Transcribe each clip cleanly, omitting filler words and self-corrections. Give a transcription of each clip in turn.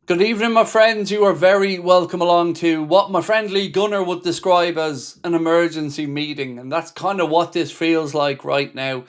Good evening, my friends. You are very welcome along to what my friend Lee Gunner would describe as an emergency meeting. And that's kind of what this feels like right now.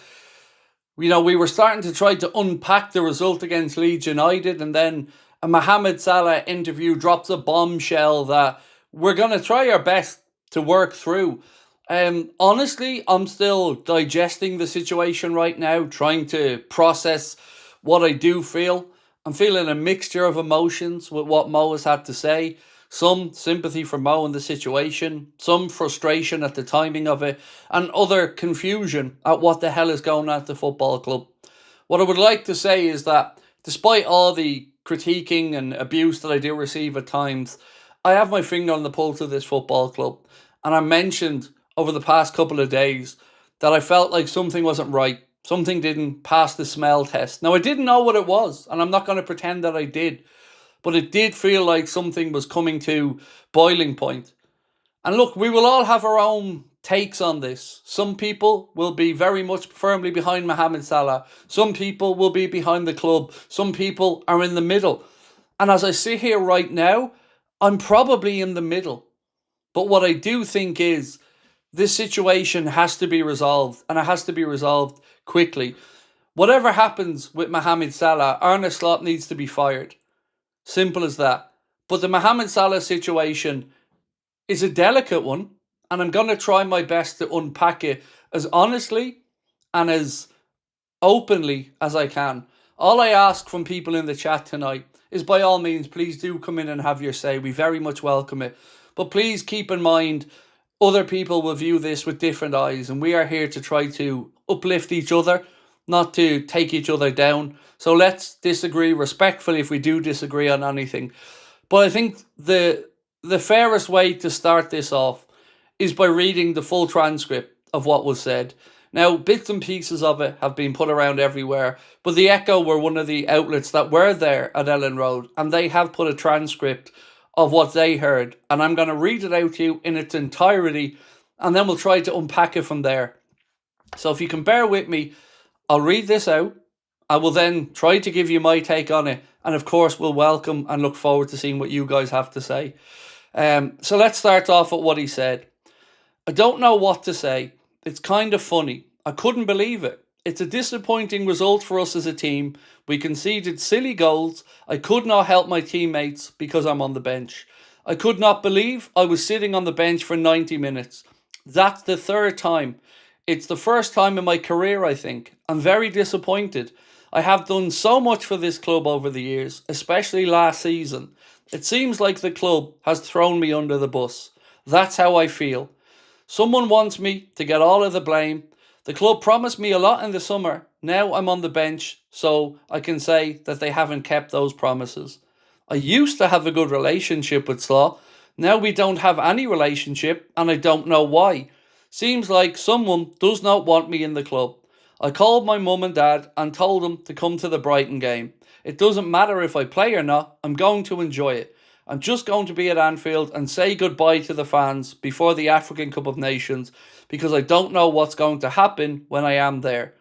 We were starting to try to unpack the result against Leeds United, and then a Mohamed Salah interview drops a bombshell that we're going to try our best to work through. Honestly, I'm still digesting the situation right now, trying to process what I do feel. I'm feeling a mixture of emotions with what Mo has had to say. Some sympathy for Mo and the situation, some frustration at the timing of it, and other confusion at what the hell is going on at the football club. What I would like to say is that despite all the critiquing and abuse that I do receive at times, I have my finger on the pulse of this football club. And I mentioned over the past couple of days that I felt like something wasn't right. Something didn't pass the smell test. Now, I didn't know what it was, and I'm not going to pretend that I did, but it did feel like something was coming to boiling point. And look, we will all have our own takes on this. Some people will be very much firmly behind Mohamed Salah. Some people will be behind the club. Some people are in the middle. And as I sit here right now, I'm probably in the middle. But what I do think is this situation has to be resolved, and it has to be resolved quickly. Whatever happens with Mohamed Salah, Arne Slot needs to be fired. Simple as that. But the Mohamed Salah situation is a delicate one, and I'm going to try my best to unpack it as honestly and as openly as I can. All I ask from people in the chat tonight is, by all means, please do come in and have your say. We very much welcome it. But please keep in mind, other people will view this with different eyes, and we are here to try to uplift each other, not to take each other down. So let's disagree respectfully if we do disagree on anything. But I think the fairest way to start this off is by reading the full transcript of what was said. Now, bits and pieces of it have been put around everywhere, but the Echo were one of the outlets that were there at Ellen Road, and they have put a transcript of what they heard, and I'm going to read it out to you in its entirety, and then we'll try to unpack it from there. So if you can bear with me, I'll read this out. I will then try to give you my take on it, and of course we'll welcome and look forward to seeing what you guys have to say. So let's start off with what he said. I don't know what to say. It's kind of funny. I couldn't believe it. It's a disappointing result for us as a team. We conceded silly goals. I could not help my teammates because I'm on the bench. I could not believe I was sitting on the bench for 90 minutes. That's the third time. It's the first time in my career, I think. I'm very disappointed. I have done so much for this club over the years, especially last season. It seems like the club has thrown me under the bus. That's how I feel. Someone wants me to get all of the blame. The club promised me a lot in the summer. Now I'm on the bench, so I can say that they haven't kept those promises. I used to have a good relationship with Slaw. Now we don't have any relationship, and I don't know why. Seems like someone does not want me in the club. I called my mum and dad and told them to come to the Brighton game. It doesn't matter if I play or not, I'm going to enjoy it. I'm just going to be at Anfield and say goodbye to the fans before the African Cup of Nations because I don't know what's going to happen when I am there.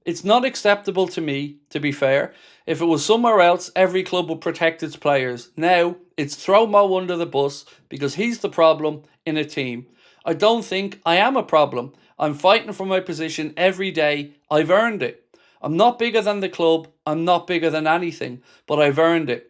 It's not acceptable to me, to be fair. If it was somewhere else, every club would protect its players. Now, it's throw Mo under the bus because he's the problem in a team. I don't think I am a problem. I'm fighting for my position every day. I've earned it. I'm not bigger than the club. I'm not bigger than anything, but I've earned it.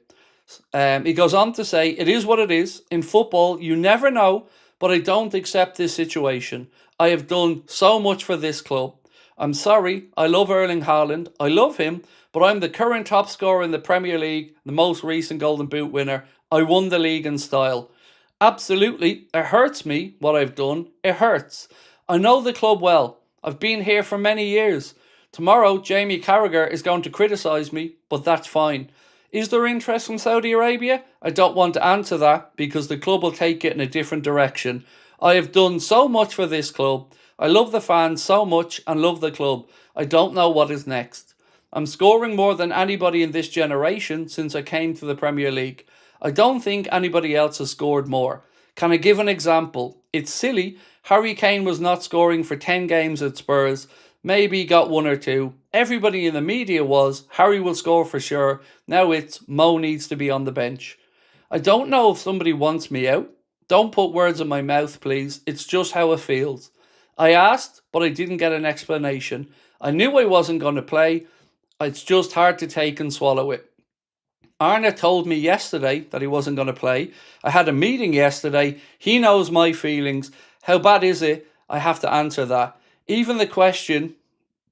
He goes on to say, it is what it is. In football, you never know, but I don't accept this situation. I have done so much for this club. I'm sorry, I love Erling Haaland. I love him, but I'm the current top scorer in the Premier League, the most recent Golden Boot winner. I won the league in style. Absolutely, it hurts me, what I've done. It hurts. I know the club well. I've been here for many years. Tomorrow, Jamie Carragher is going to criticise me, but that's fine. Is there interest from Saudi Arabia? I don't want to answer that because the club will take it in a different direction. I have done so much for this club. I love the fans so much and love the club. I don't know what is next. I'm scoring more than anybody in this generation since I came to the Premier League. I don't think anybody else has scored more. Can I give an example? It's silly. Harry Kane was not scoring for 10 games at Spurs, Maybe he got one or two. Everybody in the media was, Harry will score for sure. Now it's, Mo needs to be on the bench. I don't know if somebody wants me out. Don't put words in my mouth, please. It's just how it feels. I asked, but I didn't get an explanation. I knew I wasn't going to play. It's just hard to take and swallow it. ARNE told me yesterday that he wasn't going to play. I had a meeting yesterday. He knows my feelings. How bad is it? I have to answer that. Even the question,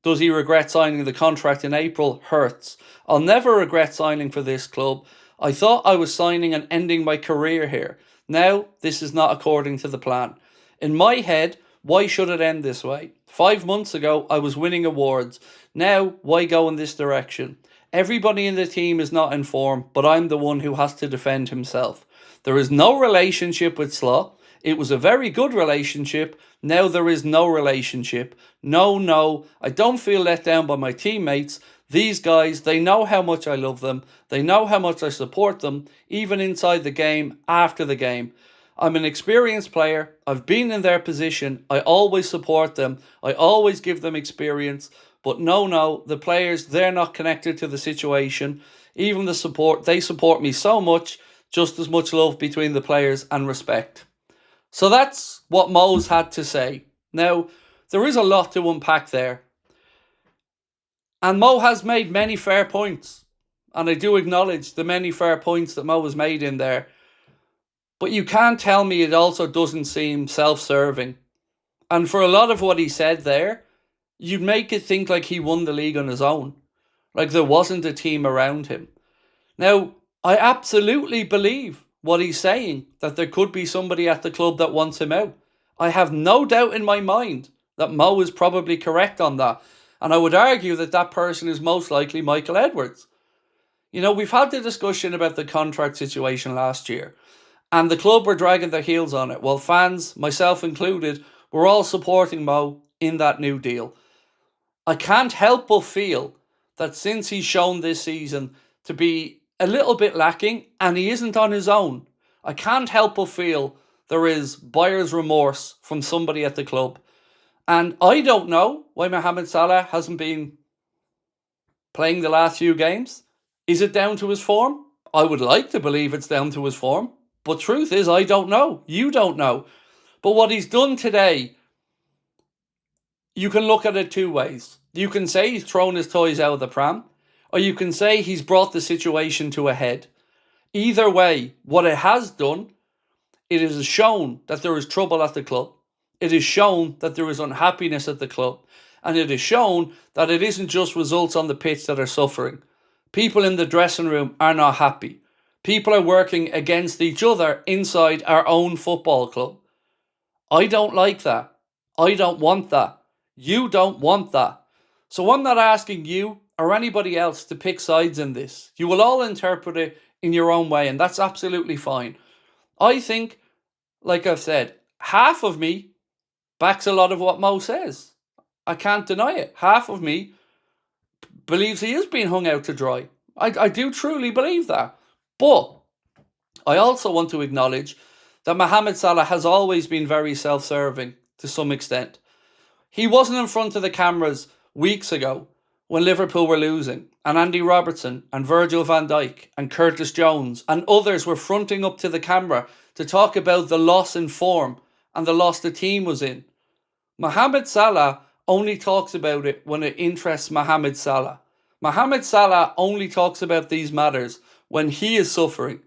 does he regret signing the contract in April, hurts. I'll never regret signing for this club. I thought I was signing and ending my career here. Now, this is not according to the plan. In my head, why should it end this way? 5 months ago, I was winning awards. Now, why go in this direction? Everybody in the team is not in form, but I'm the one who has to defend himself. There is no relationship with Salah. It was a very good relationship. Now there is no relationship. No, I don't feel let down by my teammates. These guys, they know how much I love them. They know how much I support them, even inside the game, after the game. I'm an experienced player. I've been in their position. I always support them. I always give them experience. But no, the players, they're not connected to the situation. Even the support, they support me so much. Just as much love between the players and respect. So that's what Mo's had to say. Now, there is a lot to unpack there. And Mo has made many fair points. And I do acknowledge the many fair points that Mo has made in there. But you can't tell me it also doesn't seem self-serving. And for a lot of what he said there, you'd make it think like he won the league on his own. Like there wasn't a team around him. Now, I absolutely believe what he's saying, that there could be somebody at the club that wants him out. I have no doubt in my mind that Mo is probably correct on that. And I would argue that that person is most likely Michael Edwards. You know, we've had the discussion about the contract situation last year. And the club were dragging their heels on it. While fans, myself included, were all supporting Mo in that new deal. I can't help but feel that since he's shown this season to be a little bit lacking, and he isn't on his own, I can't help but feel there is buyer's remorse from somebody at the club. And I don't know why Mohamed Salah hasn't been playing the last few games. Is it down to his form? I would like to believe it's down to his form. But truth is, I don't know. You don't know. But what he's done today, you can look at it two ways. You can say he's thrown his toys out of the pram, or you can say he's brought the situation to a head. Either way, what it has done, it has shown that there is trouble at the club. It has shown that there is unhappiness at the club. And it has shown that it isn't just results on the pitch that are suffering. People in the dressing room are not happy. People are working against each other inside our own football club. I don't like that. I don't want that. You don't want that. So I'm not asking you or anybody else to pick sides in this. You will all interpret it in your own way, and that's absolutely fine. I think, like I've said, half of me backs a lot of what Mo says. I can't deny it. Half of me believes he is being hung out to dry. I do truly believe that. But I also want to acknowledge that Mohamed Salah has always been very self-serving to some extent. He wasn't in front of the cameras weeks ago when Liverpool were losing, and Andy Robertson and Virgil van Dijk and Curtis Jones and others were fronting up to the camera to talk about the loss in form and the loss the team was in. Mohamed Salah only talks about it when it interests Mohamed Salah. Mohamed Salah only talks about these matters when he is suffering.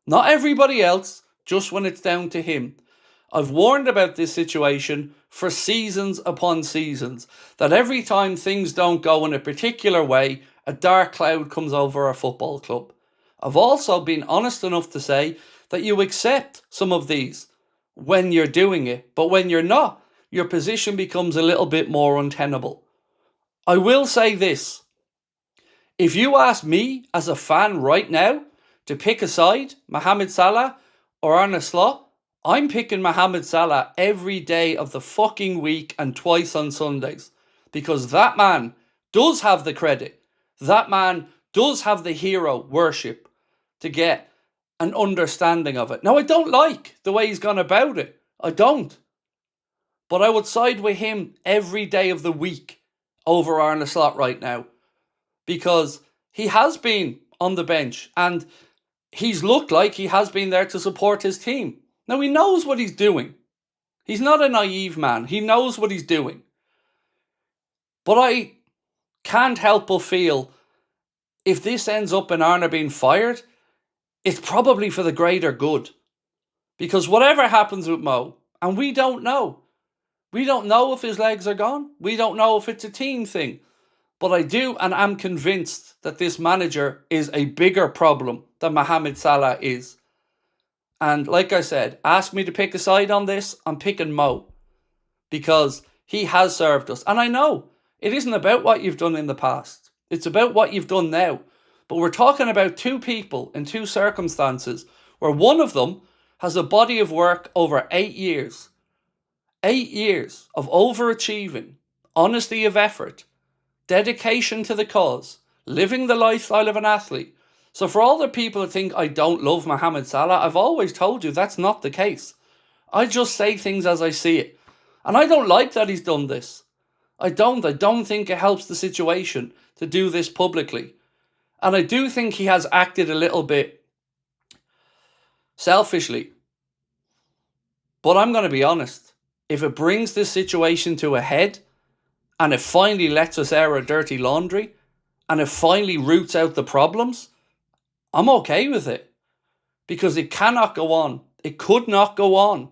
Not everybody else, just when it's down to him. I've warned about this situation for seasons upon seasons, that every time things don't go in a particular way, a dark cloud comes over our football club. I've also been honest enough to say that you accept some of these when you're doing it, but when you're not, your position becomes a little bit more untenable. I will say this. If you ask me as a fan right now to pick a side, Mohamed Salah or ARNE Slot, I'm picking Mohamed Salah every day of the fucking week and twice on Sundays. Because that man does have the credit. That man does have the hero worship to get an understanding of it. Now, I don't like the way he's gone about it. I don't. But I would side with him every day of the week over Arne Slot right now, because he has been on the bench and he's looked like he has been there to support his team. Now, he knows what he's doing. He's not a naive man. He knows what he's doing. But I can't help but feel if this ends up in Arne being fired, it's probably for the greater good. Because whatever happens with Mo, and we don't know. We don't know if his legs are gone. We don't know if it's a team thing. But I do and am convinced that this manager is a bigger problem than Mohamed Salah is. And like I said, ask me to pick a side on this, I'm picking Mo. Because he has served us. And I know it isn't about what you've done in the past. It's about what you've done now. But we're talking about two people in two circumstances where one of them has a body of work over 8 years. 8 years of overachieving, honesty of effort, dedication to the cause, living the lifestyle of an athlete. So for all the people that think I don't love Mohamed Salah, I've always told you that's not the case. I just say things as I see it. And I don't like that he's done this. I don't think it helps the situation to do this publicly. And I do think he has acted a little bit selfishly. But I'm going to be honest. If it brings this situation to a head, and it finally lets us air our dirty laundry, and it finally roots out the problems, I'm okay with it. Because it cannot go on. It could not go on.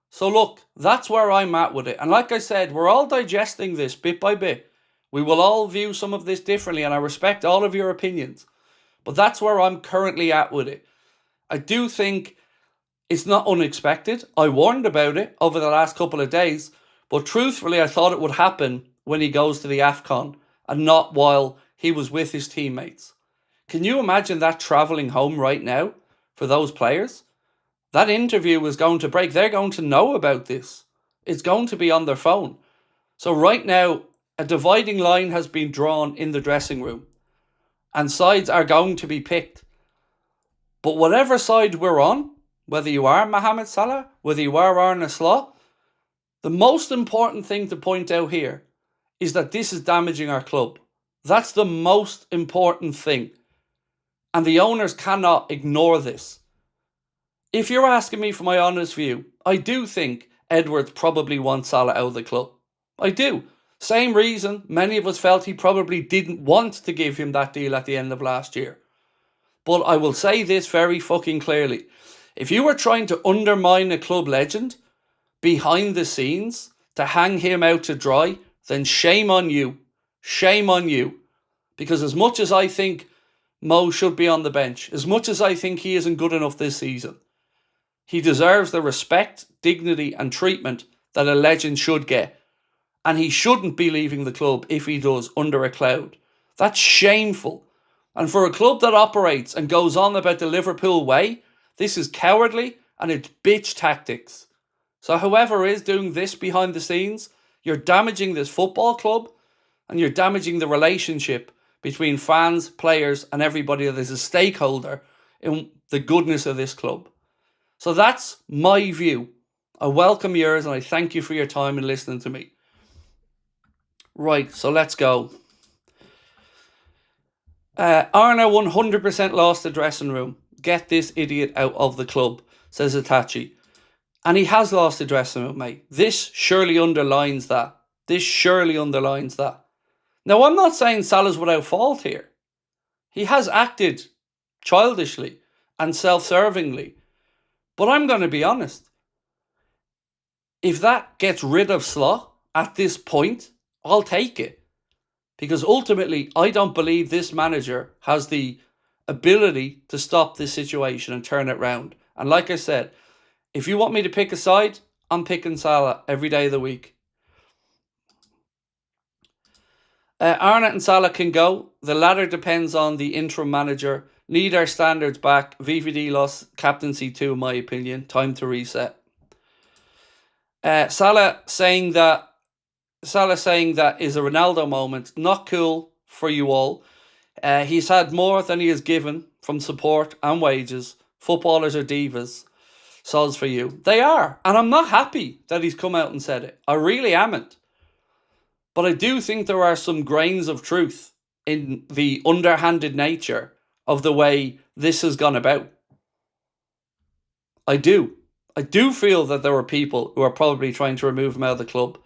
So look, that's where I'm at with it. And like I said, we're all digesting this bit by bit. We will all view some of this differently, and I respect all of your opinions. But that's where I'm currently at with it. I do think it's not unexpected. I warned about it over the last couple of days. But truthfully, I thought it would happen when he goes to the AFCON and not while he was with his teammates. Can you imagine that travelling home right now for those players? That interview is going to break. They're going to know about this. It's going to be on their phone. So right now, a dividing line has been drawn in the dressing room. And sides are going to be picked. But whatever side we're on, whether you are Mohamed Salah, whether you are Arne Slot, the most important thing to point out here is that this is damaging our club. That's the most important thing. And the owners cannot ignore this. If you're asking me for my honest view, I do think Edwards probably wants Salah out of the club. I do. Same reason many of us felt he probably didn't want to give him that deal at the end of last year. But I will say this very fucking clearly. If you were trying to undermine a club legend behind the scenes to hang him out to dry, then shame on you. Shame on you. Because as much as I think Mo should be on the bench, as much as I think he isn't good enough this season, he deserves the respect, dignity and treatment that a legend should get. And he shouldn't be leaving the club if he does under a cloud. That's shameful. And for a club that operates and goes on about the Liverpool way, this is cowardly and it's bitch tactics. So whoever is doing this behind the scenes, you're damaging this football club and you're damaging the relationship between fans, players and everybody that is a stakeholder in the goodness of this club. So that's my view. I welcome yours and I thank you for your time and listening to me. Right, so let's go. Arne 100% lost the dressing room. Get this idiot out of the club, says Itachi. And he has lost the dressing room, mate. This surely underlines that. This surely underlines that. Now, I'm not saying Salah's without fault here. He has acted childishly and self-servingly. But I'm going to be honest. If that gets rid of Slot at this point, I'll take it. Because ultimately, I don't believe this manager has the ability to stop this situation and turn it round. And like I said, if you want me to pick a side, I'm picking Salah every day of the week. Arne and Salah can go. The latter depends on the interim manager. Need our standards back. VVD lost captaincy too, in my opinion. Time to reset. Salah saying that is a Ronaldo moment. Not cool for you all. He's had more than he has given from support and wages. Footballers are divas. Soz for you. They are. And I'm not happy that he's come out and said it. I really amn't. But I do think there are some grains of truth in the underhanded nature of the way this has gone about. I do. I do feel that there are people who are probably trying to remove him out of the club.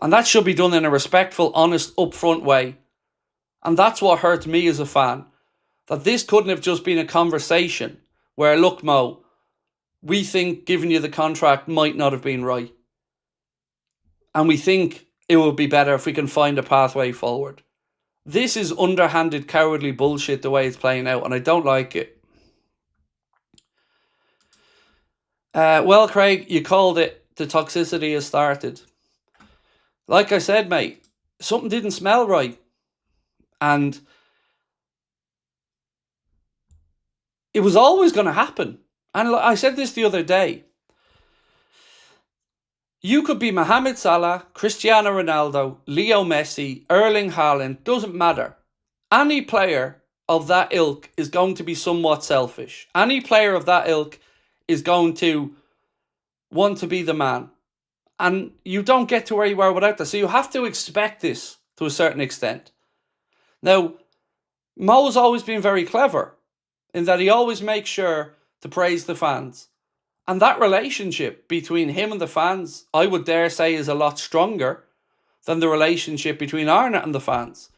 And that should be done in a respectful, honest, upfront way. And that's what hurt me as a fan. That this couldn't have just been a conversation where, look, Mo, we think giving you the contract might not have been right. And we think it would be better if we can find a pathway forward. This is underhanded, cowardly bullshit the way it's playing out, and I don't like it. Well, Craig, you called it. The toxicity has started. Like I said, mate, something didn't smell right. And it was always going to happen. And I said this the other day. You could be Mohamed Salah, Cristiano Ronaldo, Leo Messi, Erling Haaland, doesn't matter. Any player of that ilk is going to be somewhat selfish. Any player of that ilk is going to want to be the man. And you don't get to where you are without that. So you have to expect this to a certain extent. Now, Mo's always been very clever in that he always makes sure to praise the fans. And that relationship between him and the fans, I would dare say, is a lot stronger than the relationship between ARNE and the fans.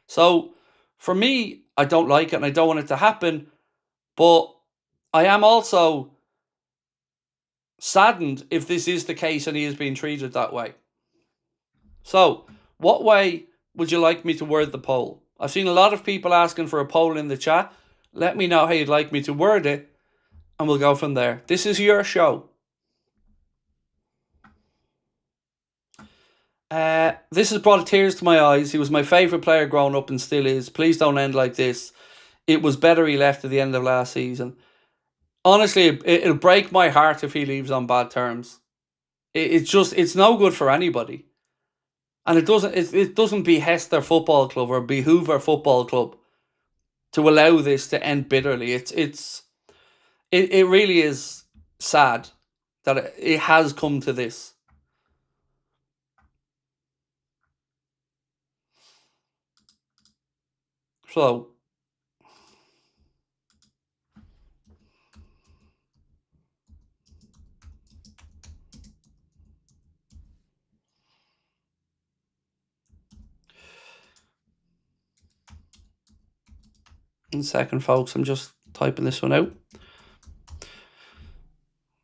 So, for me, I don't like it and I don't want it to happen. But I am also saddened if this is the case and he is being treated that way. So, what way would you like me to word the poll? I've seen a lot of people asking for a poll in the chat. Let me know how you'd like me to word it, and we'll go from there. This is your show. This has brought tears to my eyes. He was my favourite player growing up and still is. Please don't end like this. It was better he left at the end of last season. Honestly, it'll break my heart if he leaves on bad terms. It's no good for anybody. And it doesn't behest their football club or behoove our football club to allow this to end bitterly. It really is sad that it has come to this. So, in a second, folks, I'm just typing this one out.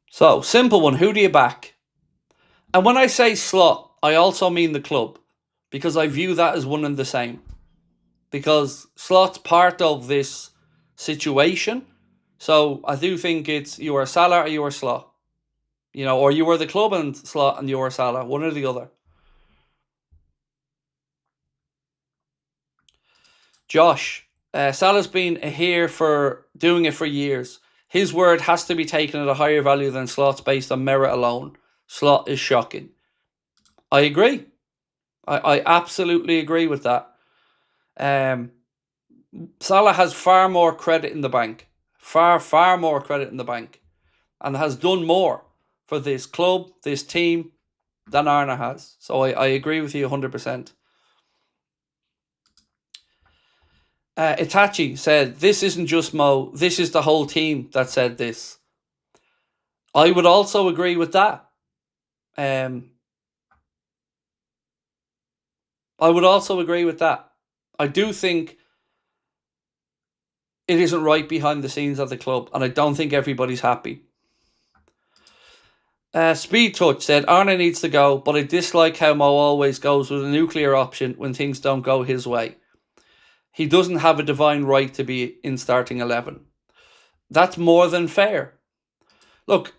So, simple one, who do you back? And when I say slot, I also mean the club, because I view that as one and the same. Because Slot's part of this situation. So I do think it's you are Salah or you are Slot. You know, or you were the club and Slot and you are Salah. One or the other. Josh, Salah's been here for doing it for years. His word has to be taken at a higher value than Slot's based on merit alone. Slot is shocking. I agree. I absolutely agree with that. Salah has far more credit in the bank. Far more credit in the bank. And has done more for this club, this team, than ARNE has. So I agree with you 100%. Itachi said, this isn't just Mo, this is the whole team that said this. I would also agree with that. I would also agree with that. I do think it isn't right behind the scenes of the club, and I don't think everybody's happy. Speed Touch said, ARNE needs to go, but I dislike how Mo always goes with a nuclear option when things don't go his way. He doesn't have a divine right to be in starting 11. That's more than fair. Look,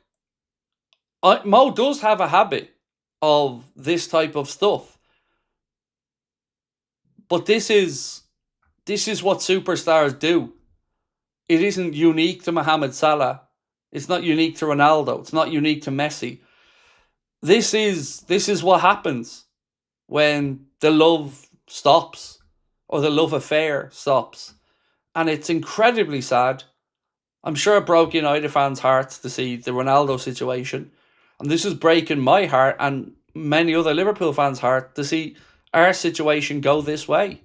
Mo does have a habit of this type of stuff. But this is what superstars do. It isn't unique to Mohamed Salah. It's not unique to Ronaldo. It's not unique to Messi. This is what happens when the love stops or the love affair stops. And it's incredibly sad. I'm sure it broke United fans' hearts to see the Ronaldo situation. And this is breaking my heart and many other Liverpool fans' heart to see our situation go this way.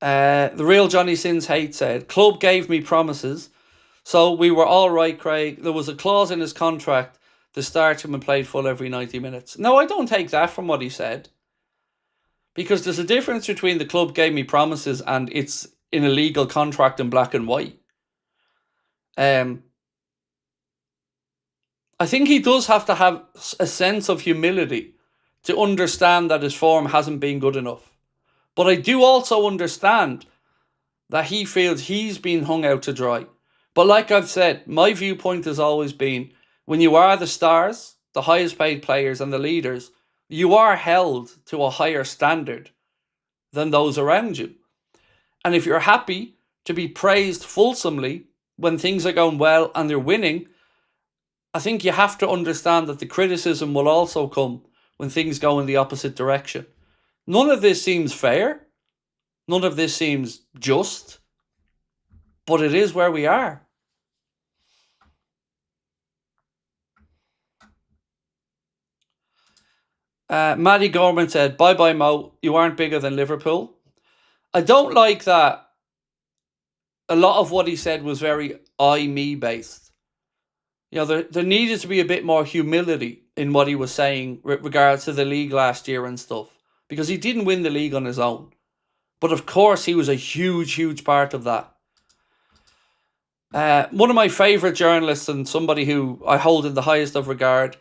The real Johnny Sins Hate said, club gave me promises, so we were all right, Craig. There was a clause in his contract to start him and played full every 90 minutes. No, I don't take that from what he said. Because there's a difference between the club gave me promises and it's in a legal contract in black and white. I think he does have to have a sense of humility to understand that his form hasn't been good enough. But I do also understand that he feels he's been hung out to dry. But like I've said, my viewpoint has always been, when you are the stars, the highest paid players and the leaders, you are held to a higher standard than those around you. And if you're happy to be praised fulsomely when things are going well and they're winning, I think you have to understand that the criticism will also come when things go in the opposite direction. None of this seems fair. None of this seems just. But it is where we are. Maddie Gorman said, bye-bye, Mo. You aren't bigger than Liverpool. I don't like that. A lot of what he said was very I-me based. You know, there needed to be a bit more humility in what he was saying with regards to the league last year and stuff. Because he didn't win the league on his own. But of course, he was a huge, huge part of that. One of my favourite journalists and somebody who I hold in the highest of regard,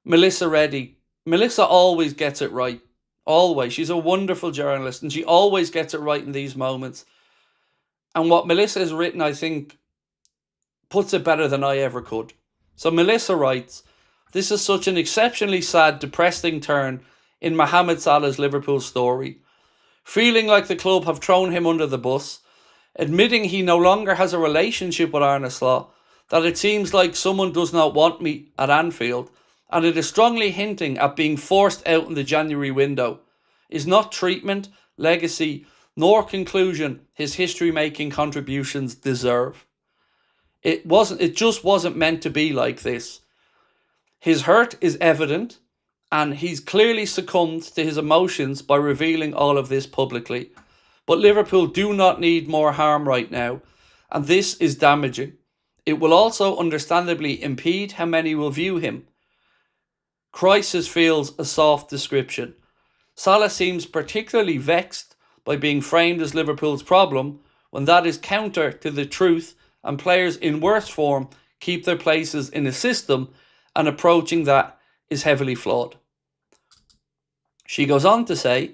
Melissa Reddy. Melissa always gets it right. Always. She's a wonderful journalist and she always gets it right in these moments. And what Melissa has written, I think, puts it better than I ever could. So Melissa writes, this is such an exceptionally sad, depressing turn in Mohamed Salah's Liverpool story. Feeling like the club have thrown him under the bus, admitting he no longer has a relationship with ARNE, that it seems like someone does not want me at Anfield, and it is strongly hinting at being forced out in the January window, is not treatment, legacy, nor conclusion his history-making contributions deserve. It just wasn't meant to be like this. His hurt is evident, and he's clearly succumbed to his emotions by revealing all of this publicly. But Liverpool do not need more harm right now, and this is damaging. It will also understandably impede how many will view him. Crisis feels a soft description. Salah seems particularly vexed by being framed as Liverpool's problem when that is counter to the truth and players in worse form keep their places in a system and approaching that is heavily flawed. She goes on to say,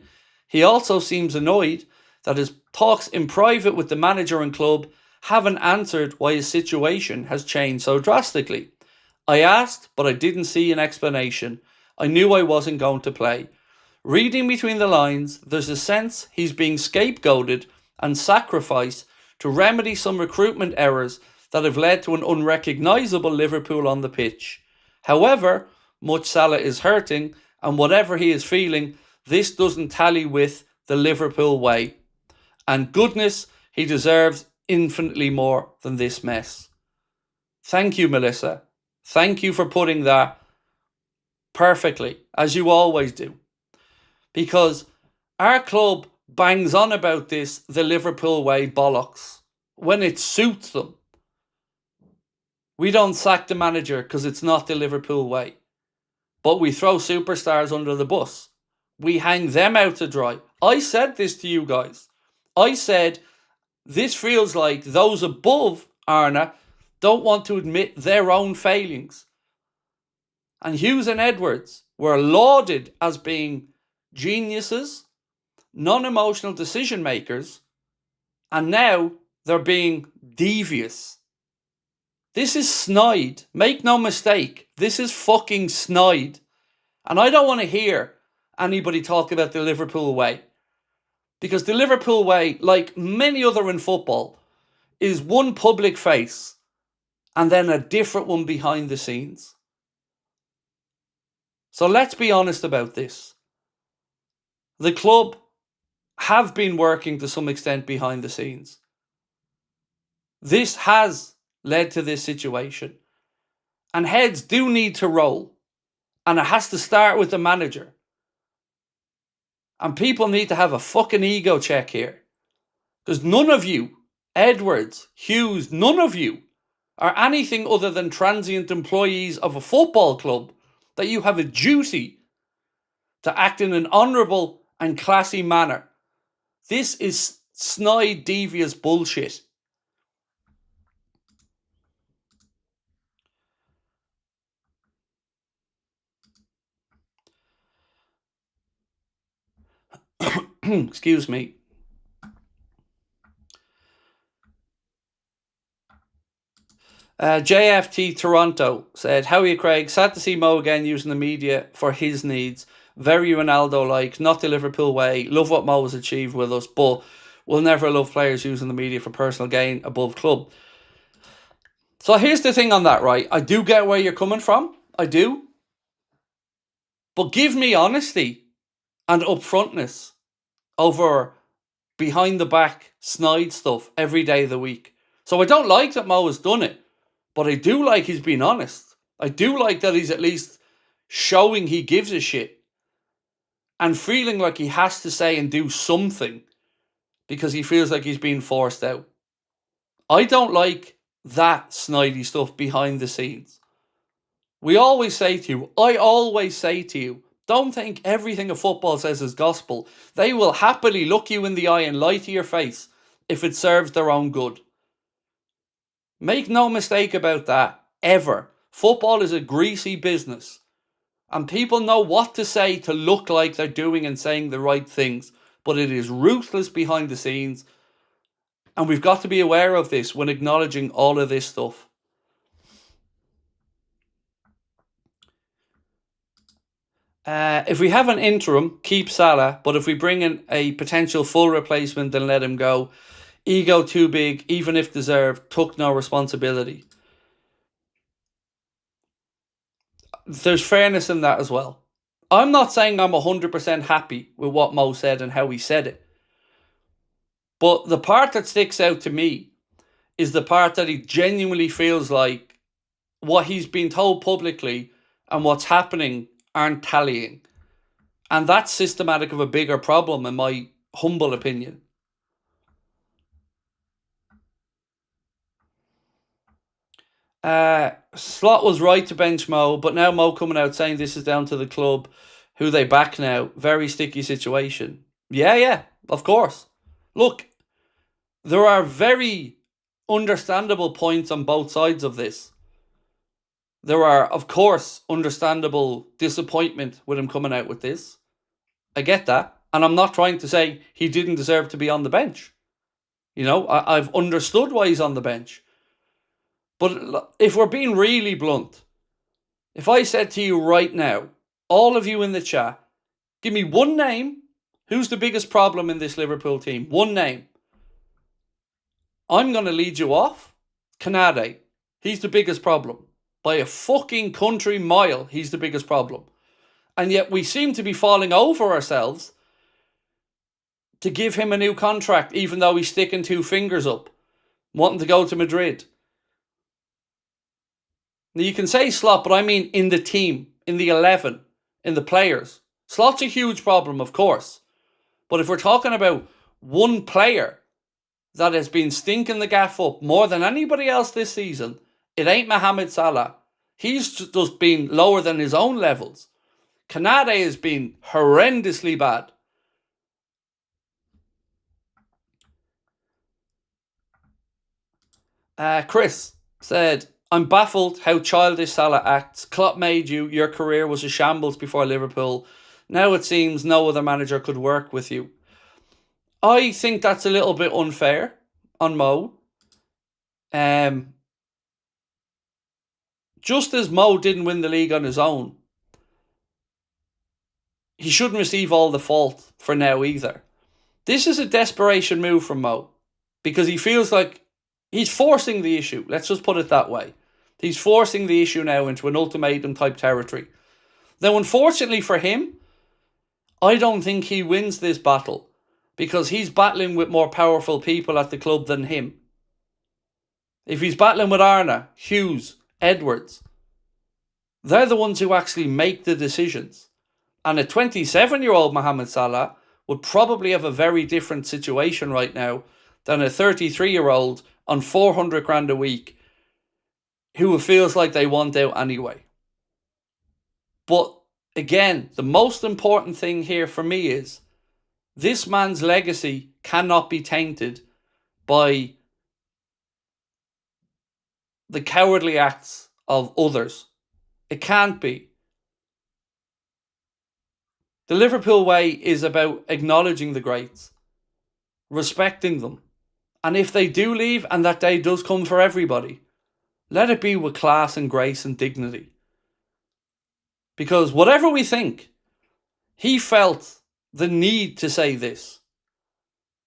he also seems annoyed that his talks in private with the manager and club haven't answered why his situation has changed so drastically. I asked, but I didn't see an explanation. I knew I wasn't going to play. Reading between the lines, there's a sense he's being scapegoated and sacrificed to remedy some recruitment errors that have led to an unrecognisable Liverpool on the pitch. However, much Salah is hurting, and whatever he is feeling, this doesn't tally with the Liverpool way. And goodness, he deserves infinitely more than this mess. Thank you, Melissa. Thank you for putting that perfectly, as you always do. Because our club bangs on about this, the Liverpool way bollocks, when it suits them. We don't sack the manager because it's not the Liverpool way. But we throw superstars under the bus. We hang them out to dry. I said this to you guys. I said, this feels like those above ARNE don't want to admit their own failings. And Hughes and Edwards were lauded as being geniuses, non-emotional decision makers, and now they're being devious. This is snide. Make no mistake. This is fucking snide. And I don't want to hear anybody talk about the Liverpool way. Because the Liverpool way, like many other in football, is one public face and then a different one behind the scenes. So let's be honest about this. The club have been working to some extent behind the scenes. This has led to this situation. And heads do need to roll. And it has to start with the manager. And people need to have a fucking ego check here. Because none of you, Edwards, Hughes, none of you are anything other than transient employees of a football club that you have a duty to act in an honourable and classy manner. This is snide, devious bullshit. Excuse me. JFT Toronto said, "How are you, Craig? Sad to see Mo again using the media for his needs. Very Ronaldo-like, not the Liverpool way. Love what Mo has achieved with us, but we'll never love players using the media for personal gain above club." So here's the thing on that, right? I do get where you're coming from. I do. But give me honesty and upfrontness over behind the back snide stuff every day of the week. So I don't like that Mo has done it, but I do like he's been honest. I do like that he's at least showing he gives a shit and feeling like he has to say and do something because he feels like he's being forced out. I don't like that snidey stuff behind the scenes. I always say to you, don't think everything a football says is gospel. They will happily look you in the eye and lie to your face if it serves their own good. Make no mistake about that, ever. Football is a greasy business. And people know what to say to look like they're doing and saying the right things. But it is ruthless behind the scenes. And we've got to be aware of this when acknowledging all of this stuff. If we have an interim, keep Salah. But if we bring in a potential full replacement, then let him go. Ego too big, even if deserved, took no responsibility. There's fairness in that as well. I'm not saying I'm 100% happy with what Mo said and how he said it. But the part that sticks out to me is the part that he genuinely feels like what he's been told publicly and what's happening aren't tallying. And that's systematic of a bigger problem, in my humble opinion. Slot was right to bench Mo, but now Mo coming out saying this is down to the club, who they back now. Very sticky situation. Yeah, of course. Look, there are very understandable points on both sides of this. There are, of course, understandable disappointment with him coming out with this. I get that. And I'm not trying to say he didn't deserve to be on the bench. You know, I've understood why he's on the bench. But if we're being really blunt, if I said to you right now, all of you in the chat, give me one name, who's the biggest problem in this Liverpool team? One name. I'm going to lead you off. Canade. He's the biggest problem. By a fucking country mile, he's the biggest problem. And yet we seem to be falling over ourselves to give him a new contract, even though he's sticking two fingers up, wanting to go to Madrid. Now you can say Slot, but I mean in the team, in the 11, in the players. Slot's a huge problem, of course. But if we're talking about one player that has been stinking the gaff up more than anybody else this season, it ain't Mohamed Salah. He's just been lower than his own levels. Canade has been horrendously bad. Chris said, "I'm baffled how childish Salah acts. Klopp made you. Your career was a shambles before Liverpool. Now it seems no other manager could work with you." I think that's a little bit unfair on Mo. Just as Mo didn't win the league on his own, he shouldn't receive all the fault for now either. This is a desperation move from Mo because he feels like he's forcing the issue. Let's just put it that way. He's forcing the issue now into an ultimatum type territory. Now, unfortunately for him, I don't think he wins this battle because he's battling with more powerful people at the club than him. If he's battling with ARNE, Hughes, Edwards, They're the ones who actually make the decisions. And a 27-year-old Mohamed Salah would probably have a very different situation right now than a 33-year-old on 400 grand a week who feels like they want out anyway. But again, the most important thing here for me is this man's legacy cannot be tainted by the cowardly acts of others. It can't be. The Liverpool way is about acknowledging the greats, respecting them. And if they do leave, and that day does come for everybody, let it be with class and grace and dignity. Because whatever we think, he felt the need to say this.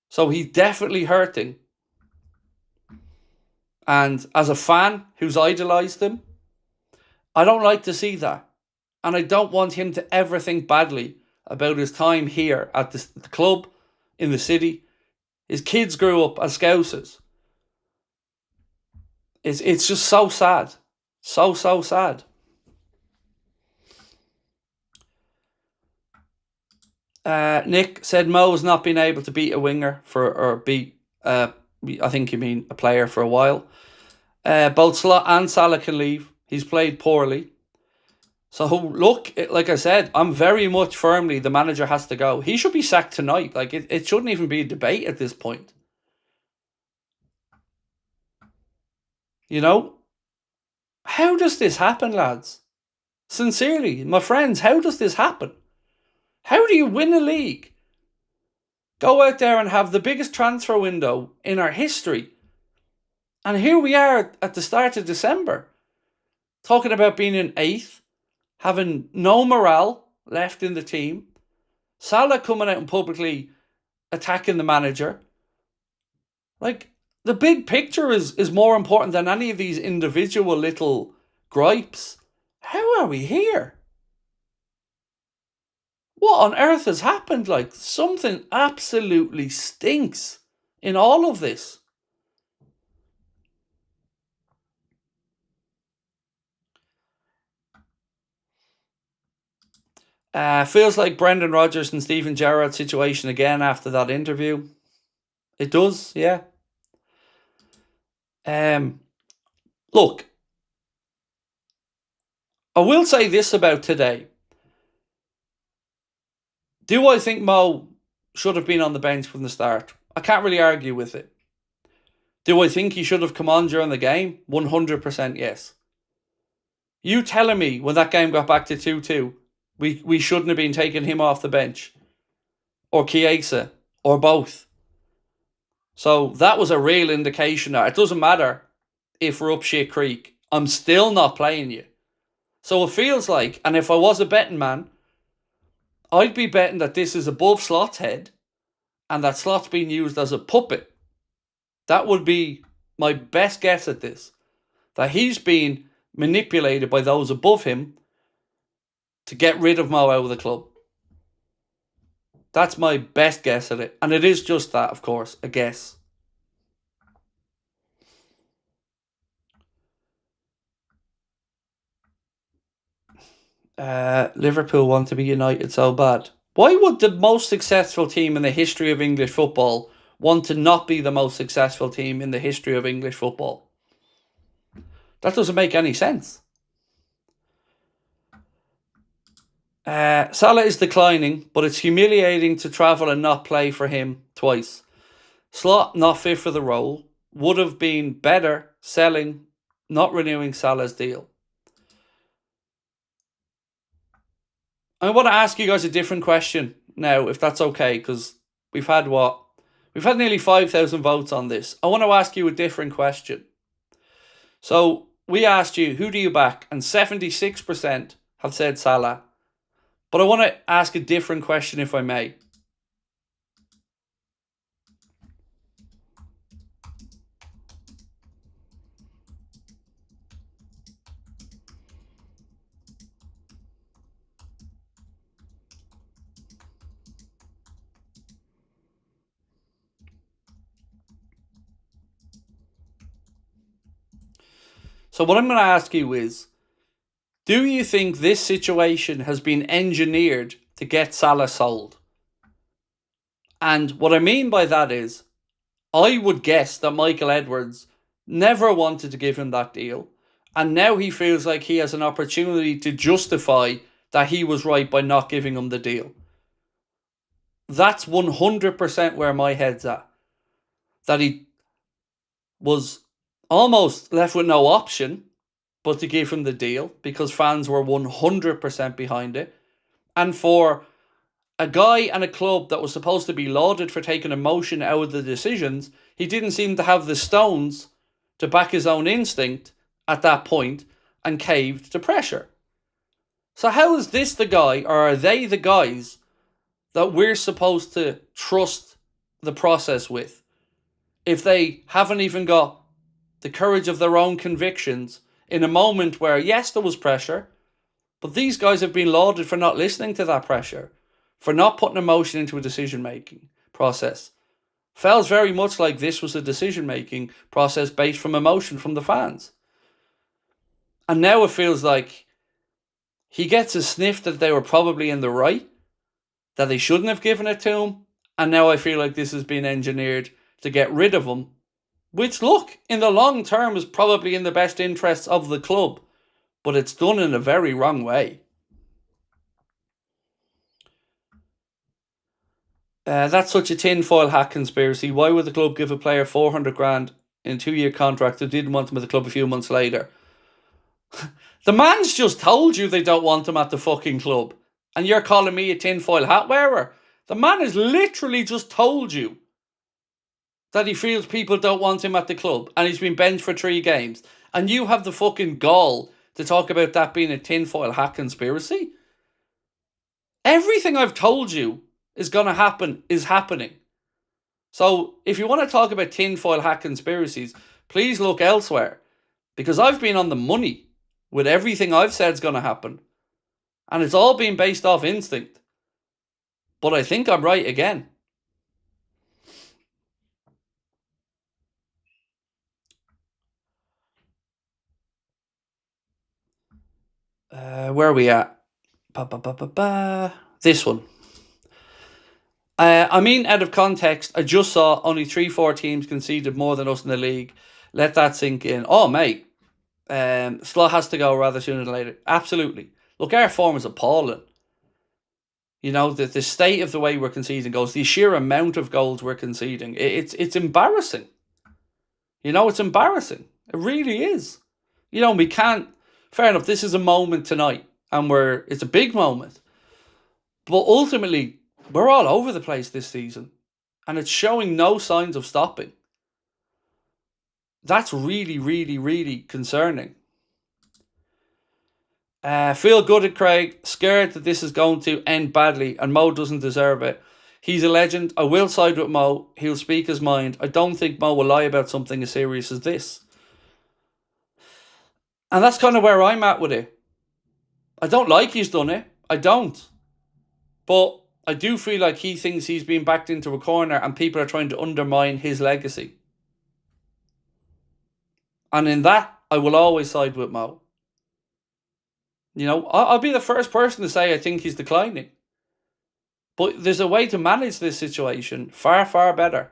So he's definitely hurting. And as a fan who's idolised him, I don't like to see that. And I don't want him to ever think badly about his time here at the club, in the city. His kids grew up as Scousers. It's just so sad. So sad. Nick said Mo's not been able to beat a winger I think you mean a player for a while. Both Salah and Salah can leave. He's played poorly. So look, like I said, I'm very much firmly the manager has to go. He should be sacked tonight. Like it shouldn't even be a debate at this point. You know? How does this happen, lads? Sincerely, my friends, how does this happen? How do you win a league? Go out there and have the biggest transfer window in our history. And here we are at the start of December, talking about being in 8th, having no morale left in the team, Salah coming out and publicly attacking the manager. Like, the big picture is more important than any of these individual little gripes. How are we here? What on earth has happened? Like, something absolutely stinks in all of this. Feels like Brendan Rodgers and Steven Gerrard's situation again after that interview. It does, yeah. Look, I will say this about today. Do I think Mo should have been on the bench from the start? I can't really argue with it. Do I think he should have come on during the game? 100% yes. You telling me when that game got back to 2-2, we shouldn't have been taking him off the bench? Or Chiesa? Or both? So that was a real indication that it doesn't matter if we're up shit creek. I'm still not playing you. So it feels like, and if I was a betting man, I'd be betting that this is above Slot's head and that Slot's being used as a puppet. That would be my best guess at this. That he's been manipulated by those above him to get rid of Mo out of the club. That's my best guess at it. And it is just that, of course, a guess. Liverpool want to be united so bad. Why would the most successful team in the history of English football want to not be the most successful team in the history of English football? That doesn't make any sense. Salah is declining, but it's humiliating to travel and not play for him twice. Slot not fit for the role. Would have been better selling, not renewing Salah's deal. I want to ask you guys a different question now, if that's okay, because we've had nearly 5,000 votes on this. I want to ask you a different question. So we asked you, who do you back? And 76% have said Salah. But I want to ask a different question, if I may. So what I'm going to ask you is, Do you think this situation has been engineered to get Salah sold? And what I mean by that is, I would guess that Michael Edwards never wanted to give him that deal. And now he feels like he has an opportunity to justify that he was right by not giving him the deal. That's 100% where my head's at. That he was almost left with no option but to give him the deal because fans were 100% behind it. And for a guy and a club that was supposed to be lauded for taking emotion out of the decisions, he didn't seem to have the stones to back his own instinct at that point and caved to pressure. So how is this the guy, or are they the guys that we're supposed to trust the process with if they haven't even got the courage of their own convictions in a moment where, yes, there was pressure, but these guys have been lauded for not listening to that pressure, for not putting emotion into a decision-making process. Feels very much like this was a decision-making process based from emotion from the fans. And now it feels like he gets a sniff that they were probably in the right, that they shouldn't have given it to him, and now I feel like this has been engineered to get rid of him, which, look, in the long term is probably in the best interests of the club, but it's done in a very wrong way. That's such a tinfoil hat conspiracy. Why would the club give a player 400 grand in a 2-year contract who didn't want him at the club a few months later? The man's just told you they don't want him at the fucking club, and you're calling me a tinfoil hat wearer. The man has literally just told you that he feels people don't want him at the club, and he's been benched for 3 games, and you have the fucking gall to talk about that being a tinfoil hat conspiracy? Everything I've told you is going to happen is happening. So if you want to talk about tinfoil hat conspiracies, please look elsewhere, because I've been on the money with everything I've said is going to happen, and it's all been based off instinct. But I think I'm right again. Where are we at? This one. I mean, out of context, I just saw only 3-4 teams conceded more than us in the league. Let that sink in. Oh, mate. Slot has to go rather sooner than later. Absolutely. Look, our form is appalling. You know, the state of the way we're conceding goals, the sheer amount of goals we're conceding, it's embarrassing. You know, it's embarrassing. It really is. You know, we can't... Fair enough, this is a moment tonight, and it's a big moment. But ultimately, we're all over the place this season, and it's showing no signs of stopping. That's really, really, really concerning. Feel good at Craig. Scared that this is going to end badly, and Mo doesn't deserve it. He's a legend. I will side with Mo. He'll speak his mind. I don't think Mo will lie about something as serious as this. And that's kind of where I'm at with it. I don't like he's done it. I don't. But I do feel like he thinks he's been backed into a corner and people are trying to undermine his legacy. And in that, I will always side with Mo. You know, I'll be the first person to say I think he's declining. But there's a way to manage this situation far, far better.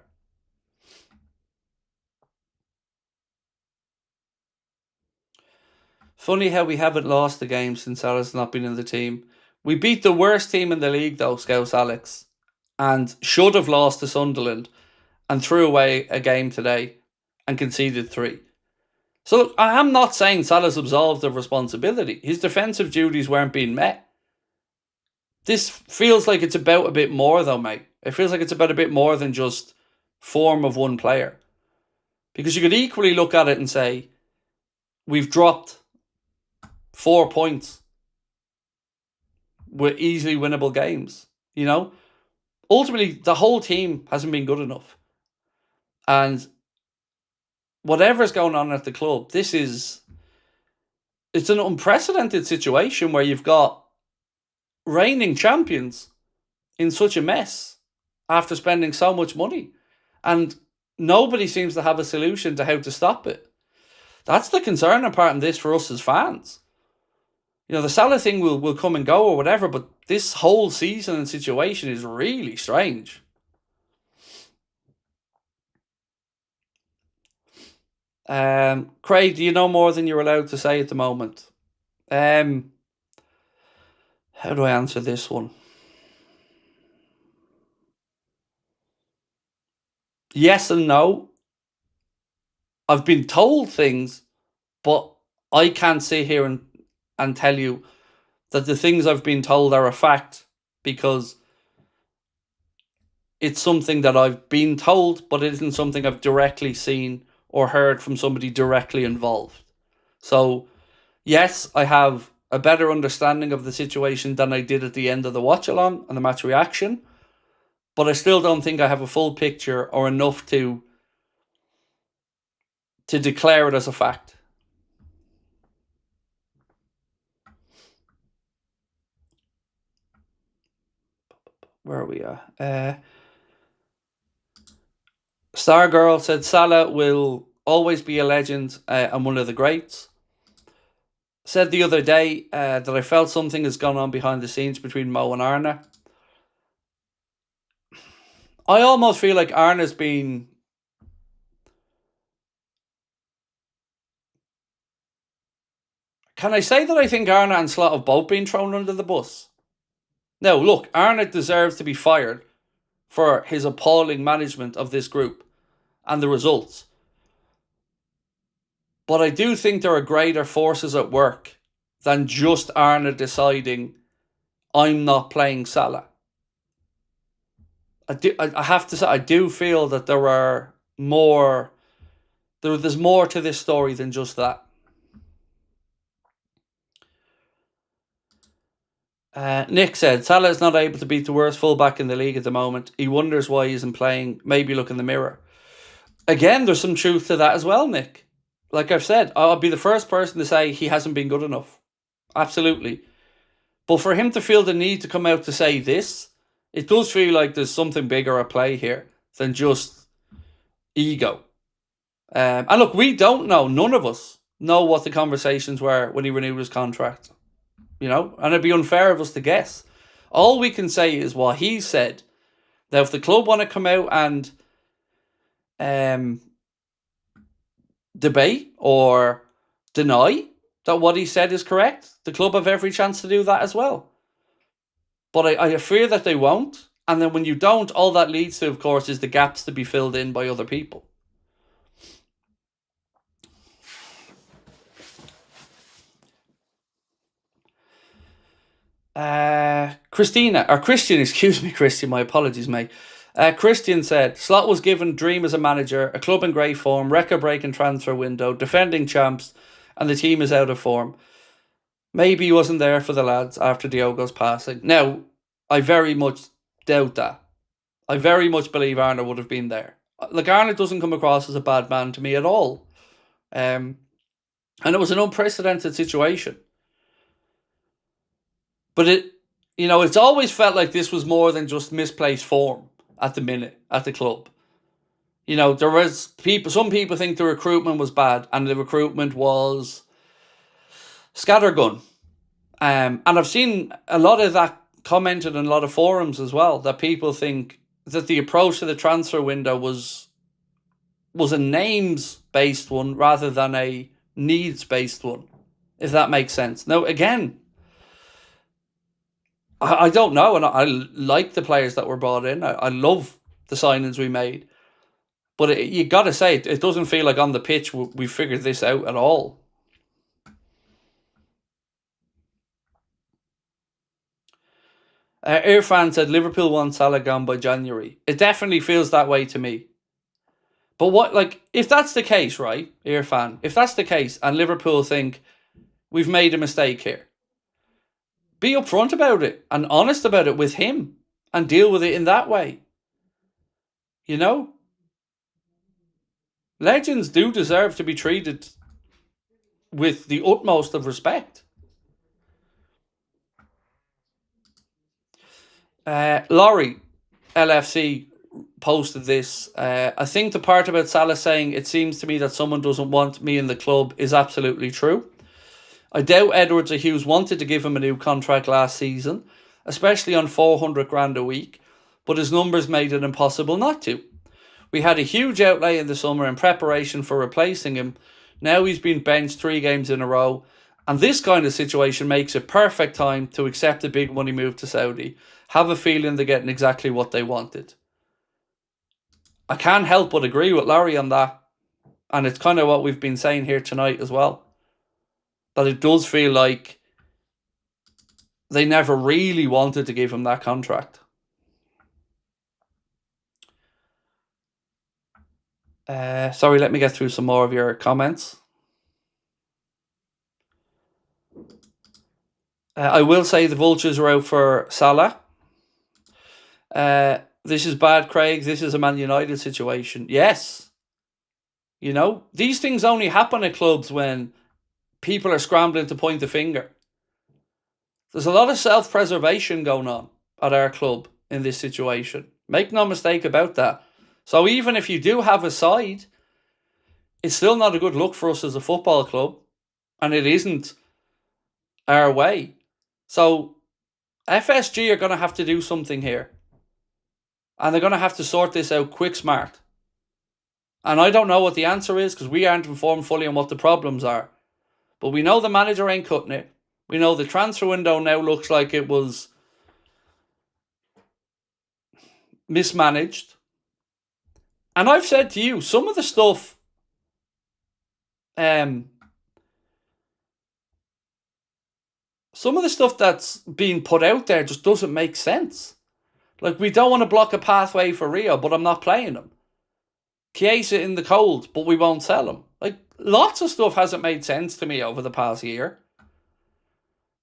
Funny how we haven't lost a game since Salah's not been in the team. We beat the worst team in the league though, Scouts Alex, and should have lost to Sunderland and threw away a game today and conceded 3. So look, I am not saying Salah's absolved of responsibility. His defensive duties weren't being met. This feels like it's about a bit more though, mate. It feels like it's about a bit more than just form of one player. Because you could equally look at it and say, we've dropped 4 points with easily winnable games, you know? Ultimately, the whole team hasn't been good enough. And whatever's going on at the club, it's an unprecedented situation where you've got reigning champions in such a mess after spending so much money. And nobody seems to have a solution to how to stop it. That's the concerning part in this for us as fans. the Salah thing will come and go or whatever, but this whole season and situation is really strange. Craig, do you know more than you're allowed to say at the moment? How do I answer this one? Yes and no. I've been told things, but I can't sit here and tell you that the things I've been told are a fact, because it's something that I've been told, but it isn't something I've directly seen or heard from somebody directly involved. So, yes, I have a better understanding of the situation than I did at the end of the watch-along and the match reaction, but I still don't think I have a full picture or enough to declare it as a fact. Where are we at? Stargirl said Salah will always be a legend and one of the greats. Said the other day that I felt something has gone on behind the scenes between Mo and ARNE. I almost feel like ARNE's been... Can I say that I think ARNE and Slot have both been thrown under the bus? Now, look, ARNE deserves to be fired for his appalling management of this group and the results. But I do think there are greater forces at work than just ARNE deciding, I'm not playing Salah. I have to say, I do feel that there are more... There's more to this story than just that. Nick said, Salah is not able to beat the worst fullback in the league at the moment. He wonders why he isn't playing. Maybe look in the mirror. Again, there's some truth to that as well, Nick. Like I've said, I'll be the first person to say he hasn't been good enough. Absolutely. But for him to feel the need to come out to say this, it does feel like there's something bigger at play here than just ego. And look, we don't know, none of us know what the conversations were when he renewed his contract. And it'd be unfair of us to guess. All we can say is what he said. Now, if the club want to come out and debate or deny that what he said is correct, the club have every chance to do that as well. But I fear that they won't. And then when you don't, all that leads to, of course, is the gaps to be filled in by other people. Christian, my apologies, mate. Christian said, Slot was given dream as a manager, a club in great form, record-breaking transfer window, defending champs, and the team is out of form. Maybe he wasn't there for the lads after Diogo's passing. Now, I very much doubt that. I very much believe ARNE would have been there. Like, ARNE doesn't come across as a bad man to me at all. And it was an unprecedented situation. But it's always felt like this was more than just misplaced form at the minute at the club. There was some people think the recruitment was bad and the recruitment was scattergun. And I've seen a lot of that commented in a lot of forums as well, that people think that the approach to the transfer window was a names-based one rather than a needs-based one, if that makes sense. Now, again, I don't know, and I like the players that were brought in. I love the signings we made. But you got to say, it doesn't feel like on the pitch we figured this out at all. Irfan said Liverpool want Salah gone by January. It definitely feels that way to me. But if that's the case, right, Irfan, if that's the case and Liverpool think we've made a mistake here, be upfront about it and honest about it with him and deal with it in that way. Legends do deserve to be treated with the utmost of respect. Laurie LFC posted this. I think the part about Salah saying, it seems to me that someone doesn't want me in the club, is absolutely true. I doubt Edwards or Hughes wanted to give him a new contract last season, especially on 400 grand a week, but his numbers made it impossible not to. We had a huge outlay in the summer in preparation for replacing him. Now he's been benched 3 games in a row, and this kind of situation makes it perfect time to accept a big money move to Saudi. Have a feeling they're getting exactly what they wanted. I can't help but agree with Larry on that. And it's kind of what we've been saying here tonight as well. That it does feel like they never really wanted to give him that contract. Sorry, let me get through some more of your comments. I will say the vultures are out for Salah. This is bad, Craig. This is a Man United situation. Yes. You know, these things only happen at clubs when people are scrambling to point the finger. There's a lot of self-preservation going on at our club in this situation. Make no mistake about that. So even if you do have a side, it's still not a good look for us as a football club. And it isn't our way. So FSG are going to have to do something here. And they're going to have to sort this out quick smart. And I don't know what the answer is because we aren't informed fully on what the problems are. But we know the manager ain't cutting it. We know the transfer window now looks like it was mismanaged. And I've said to you, some of the stuff that's being put out there just doesn't make sense. Like, we don't want to block a pathway for Rio, but I'm not playing him. Chiesa in the cold, but we won't sell him. Like, lots of stuff hasn't made sense to me over the past year.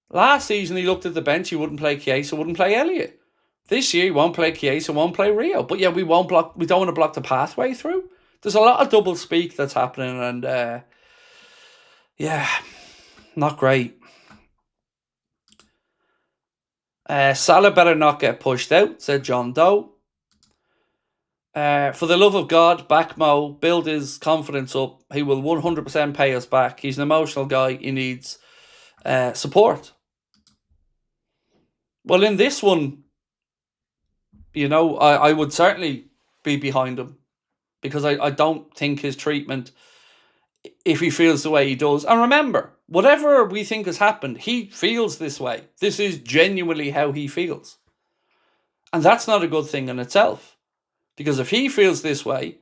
Last season, he looked at the bench, he wouldn't play Chiesa, wouldn't play Elliott. This year, he won't play Chiesa, won't play Rio. But yeah, we don't want to block the pathway through. There's a lot of double speak that's happening, and yeah, not great. Salah better not get pushed out, said John Doe. For the love of God, back Mo, build his confidence up. He will 100% pay us back. He's an emotional guy. He needs support. Well, in this one, you know, I would certainly be behind him because I don't think his treatment, if he feels the way he does. And remember, whatever we think has happened, he feels this way. This is genuinely how he feels. And that's not a good thing in itself. Because if he feels this way,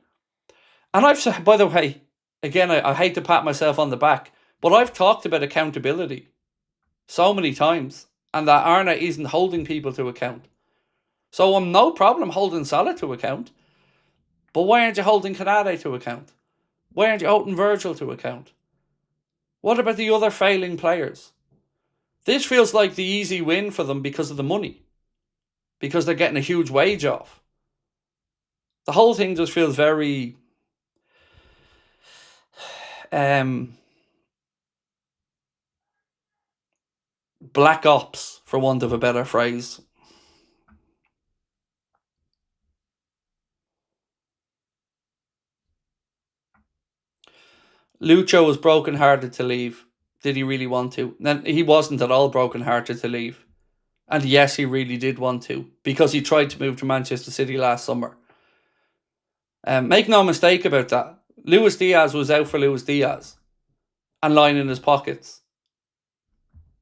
and I've said, by the way, again, I hate to pat myself on the back, but I've talked about accountability so many times, and that ARNE isn't holding people to account. So I'm no problem holding Salah to account, but why aren't you holding Canade to account? Why aren't you holding Virgil to account? What about the other failing players? This feels like the easy win for them because of the money, because they're getting a huge wage off. The whole thing just feels very black ops, for want of a better phrase. Lucho was broken-hearted to leave. Did he really want to? Then he wasn't at all broken-hearted to leave. And yes, he really did want to, because he tried to move to Manchester City last summer. Make no mistake about that. Luis Diaz was out for Luis Diaz and lying in his pockets.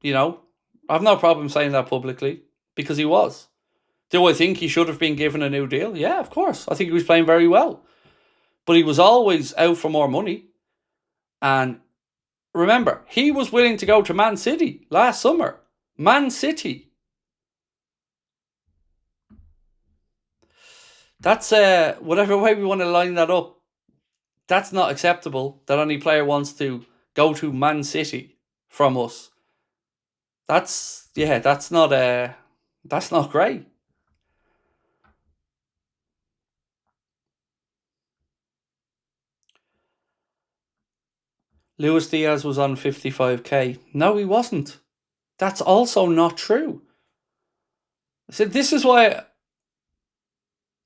You know, I have no problem saying that publicly because he was. Do I think he should have been given a new deal? Yeah, of course. I think he was playing very well. But he was always out for more money. And remember, he was willing to go to Man City last summer. Man City. That's whatever way we want to line that up. That's not acceptable that any player wants to go to Man City from us. That's not great. Luis Diaz was on 55k. No, he wasn't. That's also not true. So this is why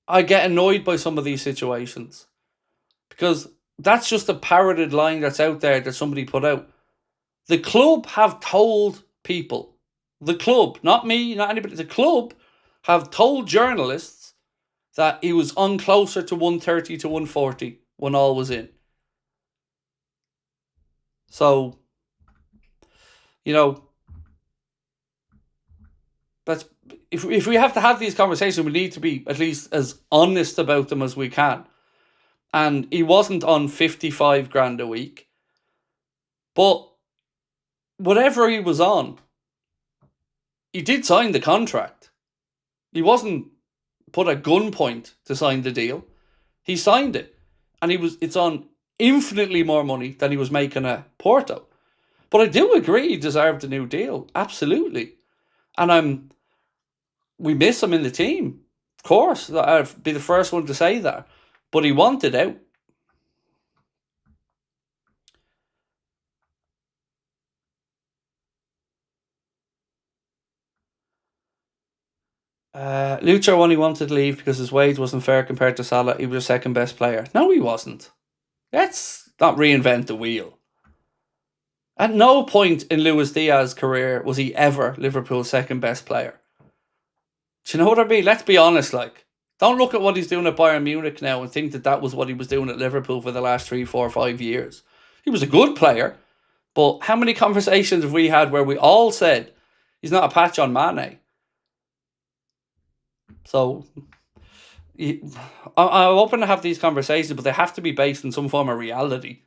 I get annoyed by some of these situations. Because that's just a parroted line that's out there that somebody put out. The club have told people, the club, not me, not anybody, the club have told journalists that he was on closer to 130 to 140 when all was in. So, you know, that's if we have to have these conversations, we need to be at least as honest about them as we can. And he wasn't on 55 grand a week. But whatever he was on, he did sign the contract. He wasn't put at gunpoint to sign the deal. He signed it. And it's on infinitely more money than he was making at Porto. But I do agree he deserved a new deal. Absolutely. And we miss him in the team. Of course. I'd be the first one to say that. But he wanted out. Lucho only wanted to leave because his wage wasn't fair compared to Salah. He was the second best player. No, he wasn't. Let's not reinvent the wheel. At no point in Luis Diaz's career was he ever Liverpool's second best player. Do you know what I mean? Let's be honest, like. Don't look at what he's doing at Bayern Munich now and think that was what he was doing at Liverpool for the last 3, 4, 5 years. He was a good player, but how many conversations have we had where we all said he's not a patch on Mane? So, I'm open to have these conversations, but they have to be based in some form of reality.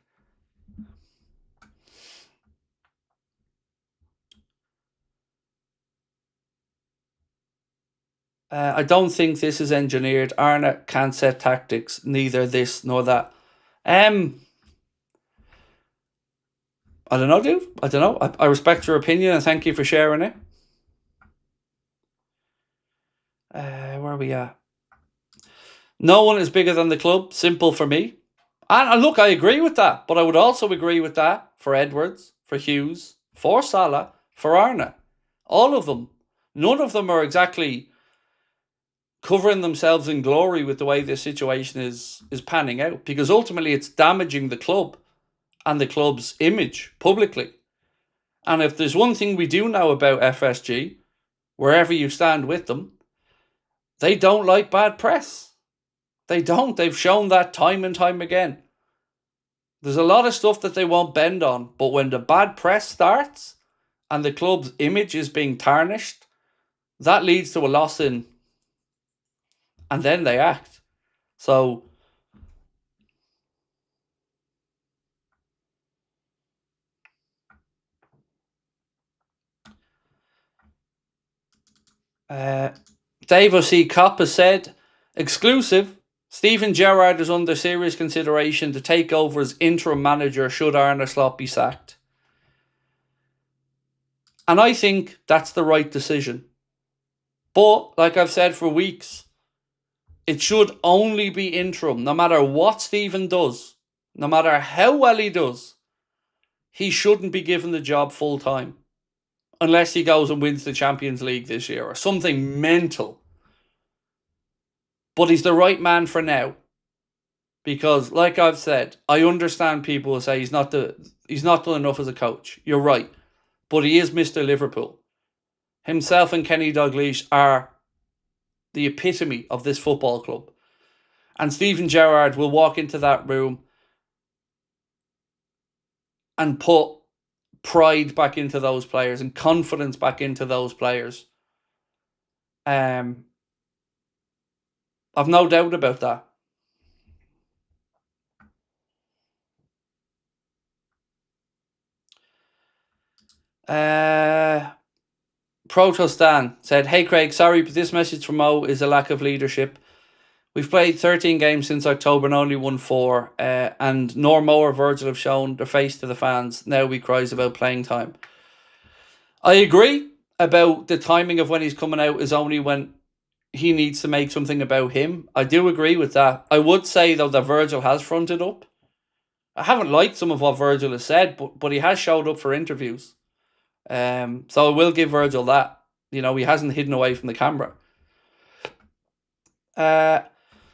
I don't think this is engineered. ARNE can't set tactics, neither this nor that. I don't know, dude. I don't know. I respect your opinion and thank you for sharing it. Where are we at? No one is bigger than the club. Simple for me. And look, I agree with that. But I would also agree with that for Edwards, for Hughes, for Salah, for ARNE. All of them. None of them are exactly covering themselves in glory with the way this situation is panning out, because ultimately it's damaging the club and the club's image publicly. And if there's one thing we do know about FSG, wherever you stand with them, they don't like bad press. They don't. They've shown that time and time again. There's a lot of stuff that they won't bend on, but when the bad press starts and the club's image is being tarnished, that leads to a loss in, and then they act. So, Dave O.C. Kopp has said, exclusive, Steven Gerrard is under serious consideration to take over as interim manager should Arne Slot be sacked. And I think that's the right decision. But, like I've said for weeks, it should only be interim, no matter what Steven does, no matter how well he does. He shouldn't be given the job full time. Unless he goes and wins the Champions League this year or something mental. But he's the right man for now. Because, like I've said, I understand people who say he's not done enough as a coach. You're right. But he is Mr. Liverpool. Himself and Kenny Dalglish are the epitome of this football club. And Steven Gerrard will walk into that room and put pride back into those players and confidence back into those players. I've no doubt about that. Protostan said, hey Craig, sorry, but this message from Mo is a lack of leadership. We've played 13 games since October and only won 4. And nor Mo or Virgil have shown their face to the fans. Now we cries about playing time. I agree about the timing of when he's coming out is only when he needs to make something about him. I do agree with that. I would say, though, that Virgil has fronted up. I haven't liked some of what Virgil has said, but he has showed up for interviews. So I will give Virgil that. You know, he hasn't hidden away from the camera.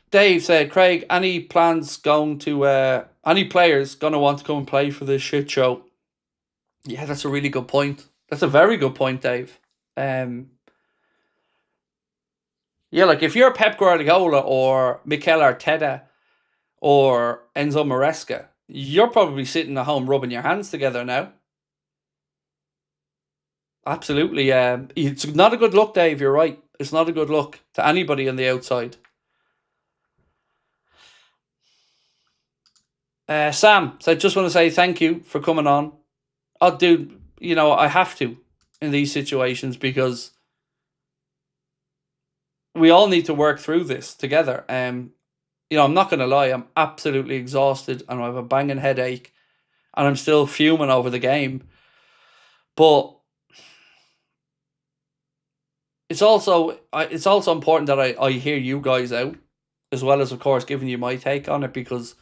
Dave said, Craig, any players going to want to come and play for this shit show? Yeah, that's a really good point. That's a very good point, Dave. Um, yeah, like if you're Pep Guardiola or Mikel Arteta or Enzo Maresca, you're probably sitting at home rubbing your hands together now. Absolutely. It's not a good look, Dave. You're right. It's not a good look to anybody on the outside. Sam, so I just want to say thank you for coming on. Oh, dude, I have to in these situations because we all need to work through this together. I'm not going to lie, I'm absolutely exhausted and I have a banging headache and I'm still fuming over the game. But it's also important that I hear you guys out, as well as, of course, giving you my take on it, because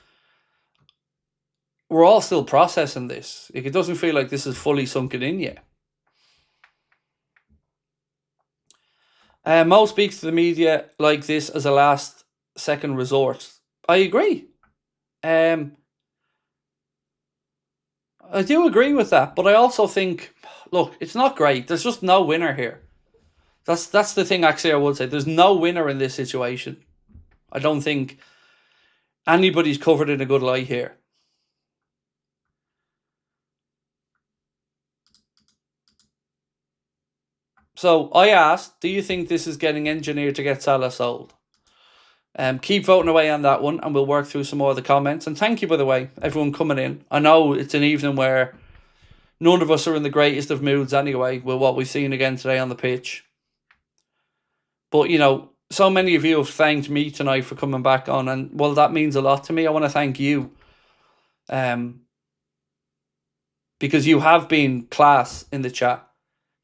we're all still processing this. Like, it doesn't feel like this is fully sunken in yet. Mo speaks to the media like this as a last second resort. I agree. Um, I do agree with that, but I also think, look, it's not great. There's just no winner here. That's the thing. Actually, I would say there's no winner in this situation. I don't think anybody's covered in a good light here. So I asked, do you think this is getting engineered to get Salah sold? Keep voting away on that one, and we'll work through some more of the comments. And thank you, by the way, everyone coming in. I know it's an evening where none of us are in the greatest of moods anyway with what we've seen again today on the pitch. But, so many of you have thanked me tonight for coming back on, and, well, that means a lot to me. I want to thank you. Because you have been class in the chat,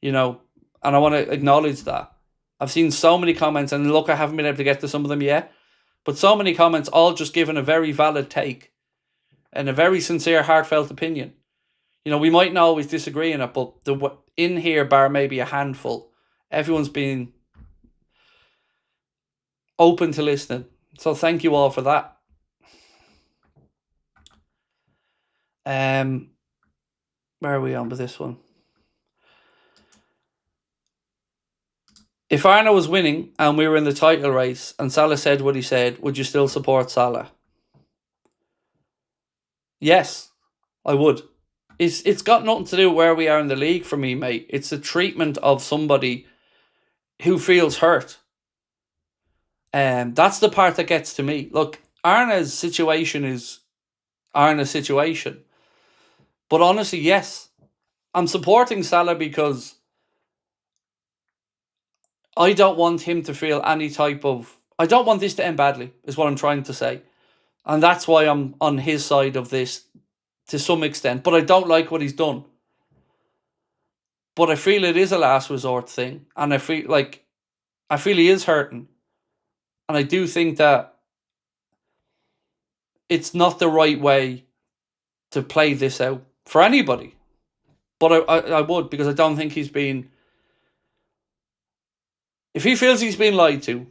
and I want to acknowledge that. I've seen so many comments, and look, I haven't been able to get to some of them yet, but so many comments all just giving a very valid take and a very sincere, heartfelt opinion. We might not always disagree in it, but in here, bar maybe a handful, everyone's been open to listening. So thank you all for that. Where are we on with this one? If ARNE was winning and we were in the title race and Salah said what he said, would you still support Salah? Yes, I would. It's got nothing to do with where we are in the league for me, mate. It's the treatment of somebody who feels hurt. That's the part that gets to me. Look, ARNE's situation is ARNE's situation. But honestly, yes, I'm supporting Salah because I don't want him to feel any type of... I don't want this to end badly, is what I'm trying to say. And that's why I'm on his side of this to some extent. But I don't like what he's done. But I feel it is a last resort thing. And I feel he is hurting. And I do think that it's not the right way to play this out for anybody. But I would, because I don't think he's been... If he feels he's been lied to,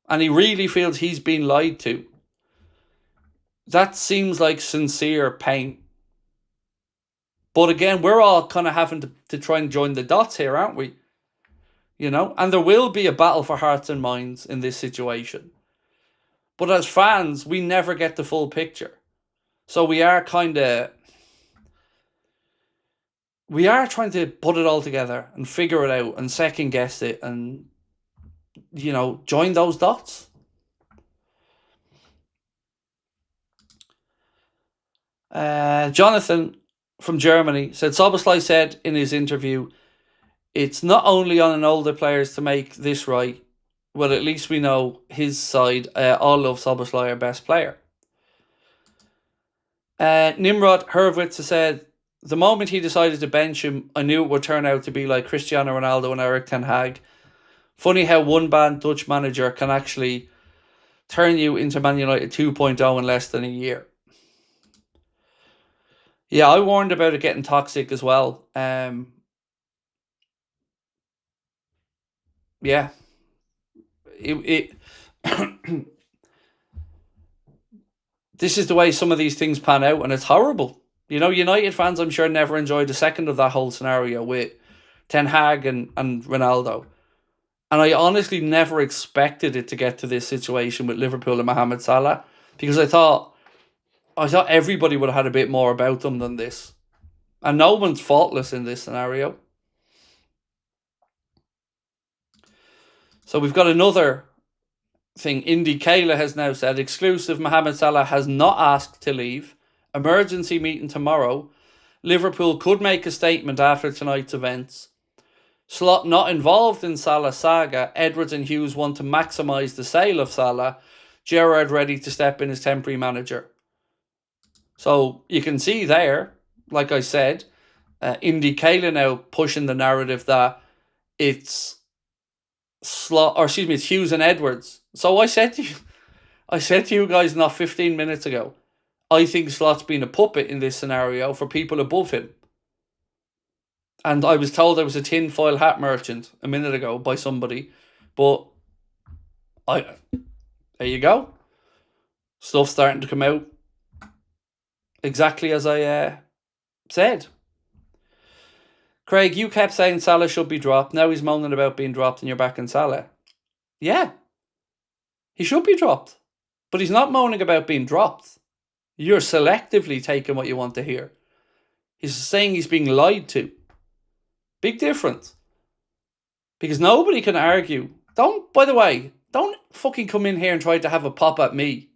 and he really feels he's been lied to, that seems like sincere pain. But again, we're all kind of having to try and join the dots here, aren't we? And there will be a battle for hearts and minds in this situation. But as fans, we never get the full picture. So we are trying to put it all together and figure it out and second guess it and, join those dots. Jonathan from Germany said, Szoboszlai said in his interview, it's not only on an older players to make this right. Well, at least we know his side. All love Szoboszlai, our best player. Nimrod Hurwitz said, the moment he decided to bench him, I knew it would turn out to be like Cristiano Ronaldo and Erik ten Hag. Funny how one bad Dutch manager can actually turn you into Man United 2.0 in less than a year. Yeah, I warned about it getting toxic as well. Yeah. This is the way some of these things pan out, and it's horrible. You know, United fans, I'm sure, never enjoyed a second of that whole scenario with Ten Hag and Ronaldo. And I honestly never expected it to get to this situation with Liverpool and Mohamed Salah, because I thought everybody would have had a bit more about them than this. And no one's faultless in this scenario. So we've got another thing. Independent has now said, exclusive, Mohamed Salah has not asked to leave. Emergency meeting tomorrow. Liverpool could make a statement after tonight's events. Slot not involved in Salah's saga. Edwards and Hughes want to maximise the sale of Salah. Gerrard ready to step in as temporary manager. So you can see there, like I said, Independent now pushing the narrative that it's it's Hughes and Edwards. So I said to you guys not 15 minutes ago, I think Slot's been a puppet in this scenario for people above him. And I was told I was a tinfoil hat merchant a minute ago by somebody. But there you go. Stuff's starting to come out exactly as I said. Craig, you kept saying Salah should be dropped. Now he's moaning about being dropped and you're back in Salah. Yeah. He should be dropped. But he's not moaning about being dropped. You're selectively taking what you want to hear. He's saying he's being lied to. Big difference. Because nobody can argue. By the way, don't fucking come in here and try to have a pop at me.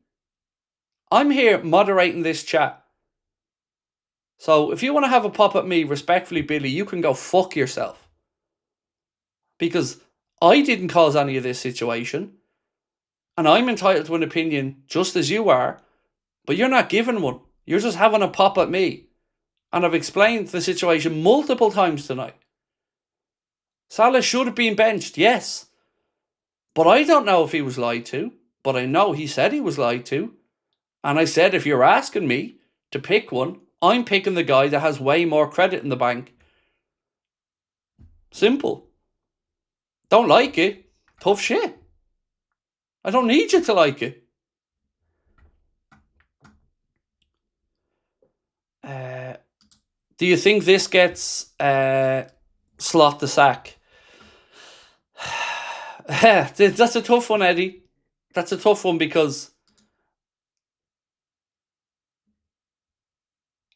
I'm here moderating this chat. So if you want to have a pop at me, respectfully, Billy, you can go fuck yourself. Because I didn't cause any of this situation. And I'm entitled to an opinion just as you are. But you're not given one. You're just having a pop at me. And I've explained the situation multiple times tonight. Salah should have been benched, yes. But I don't know if he was lied to. But I know he said he was lied to. And I said, if you're asking me to pick one, I'm picking the guy that has way more credit in the bank. Simple. Don't like it? Tough shit. I don't need you to like it. Do you think this gets Slot the sack? That's a tough one, Eddie. That's a tough one because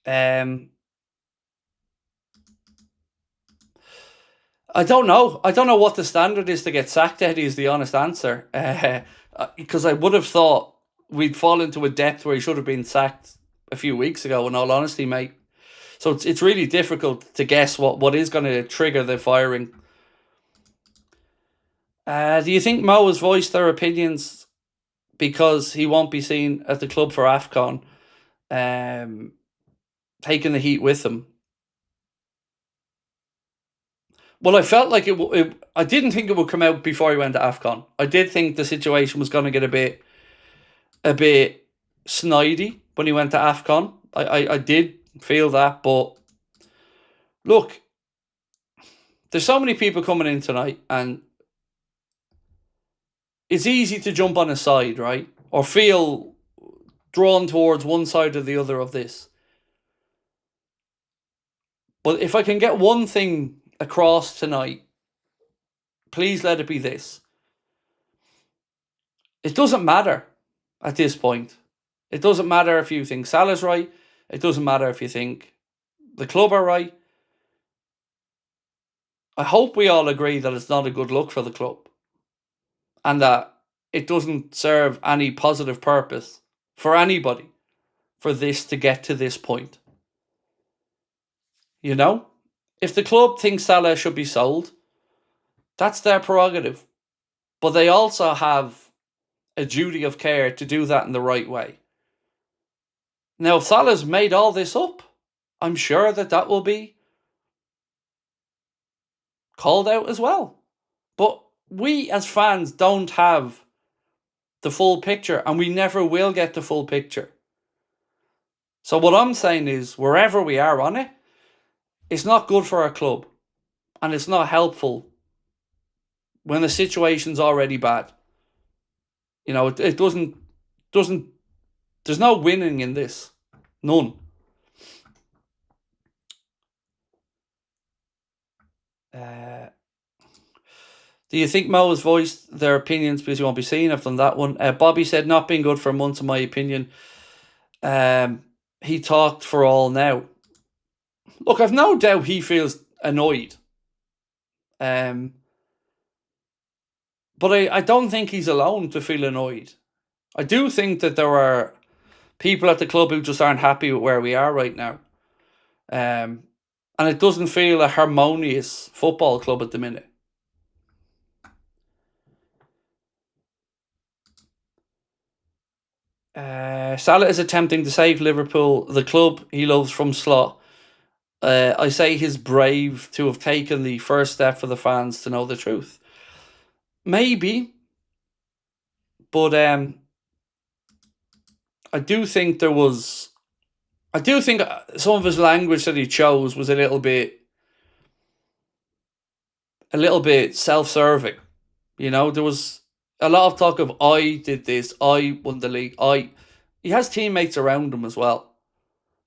I don't know. I don't know what the standard is to get sacked, Eddie, is the honest answer. Because I would have thought we'd fall into a depth where he should have been sacked a few weeks ago, in all honesty, mate. So it's really difficult to guess what is going to trigger the firing. Do you think Mo has voiced their opinions because he won't be seen at the club for AFCON, taking the heat with them? Well, I felt like I didn't think it would come out before he went to AFCON. I did think the situation was going to get a bit snidey when he went to AFCON. I did feel that, but look, there's so many people coming in tonight, and it's easy to jump on a side, right? Or feel drawn towards one side or the other of this. But if I can get one thing across tonight, please let it be this. It doesn't matter at this point. It doesn't matter if you think Salah's right. It doesn't matter if you think the club are right. I hope we all agree that it's not a good look for the club. And that it doesn't serve any positive purpose for anybody for this to get to this point. You know? If the club thinks Salah should be sold, that's their prerogative. But they also have a duty of care to do that in the right way. Now, if Salah's made all this up, I'm sure that will be called out as well. But we as fans don't have the full picture, and we never will get the full picture. So what I'm saying is, wherever we are on it, it's not good for our club, and it's not helpful when the situation's already bad. You know, it doesn't. There's no winning in this, none. Do you think Mo has voiced their opinions because he won't be seen? I've done that one. Bobby said, not been good for months, in my opinion. He talked for all now. Look, I've no doubt he feels annoyed. But I don't think he's alone to feel annoyed. I do think that there are people at the club who just aren't happy with where we are right now. And it doesn't feel a harmonious football club at the minute. Salah is attempting to save Liverpool, the club he loves, from slot. I say he's brave to have taken the first step for the fans to know the truth. Maybe, but I do think some of his language that he chose was a little bit self-serving. There was a lot of talk of, I did this, I won the league, he has teammates around him as well.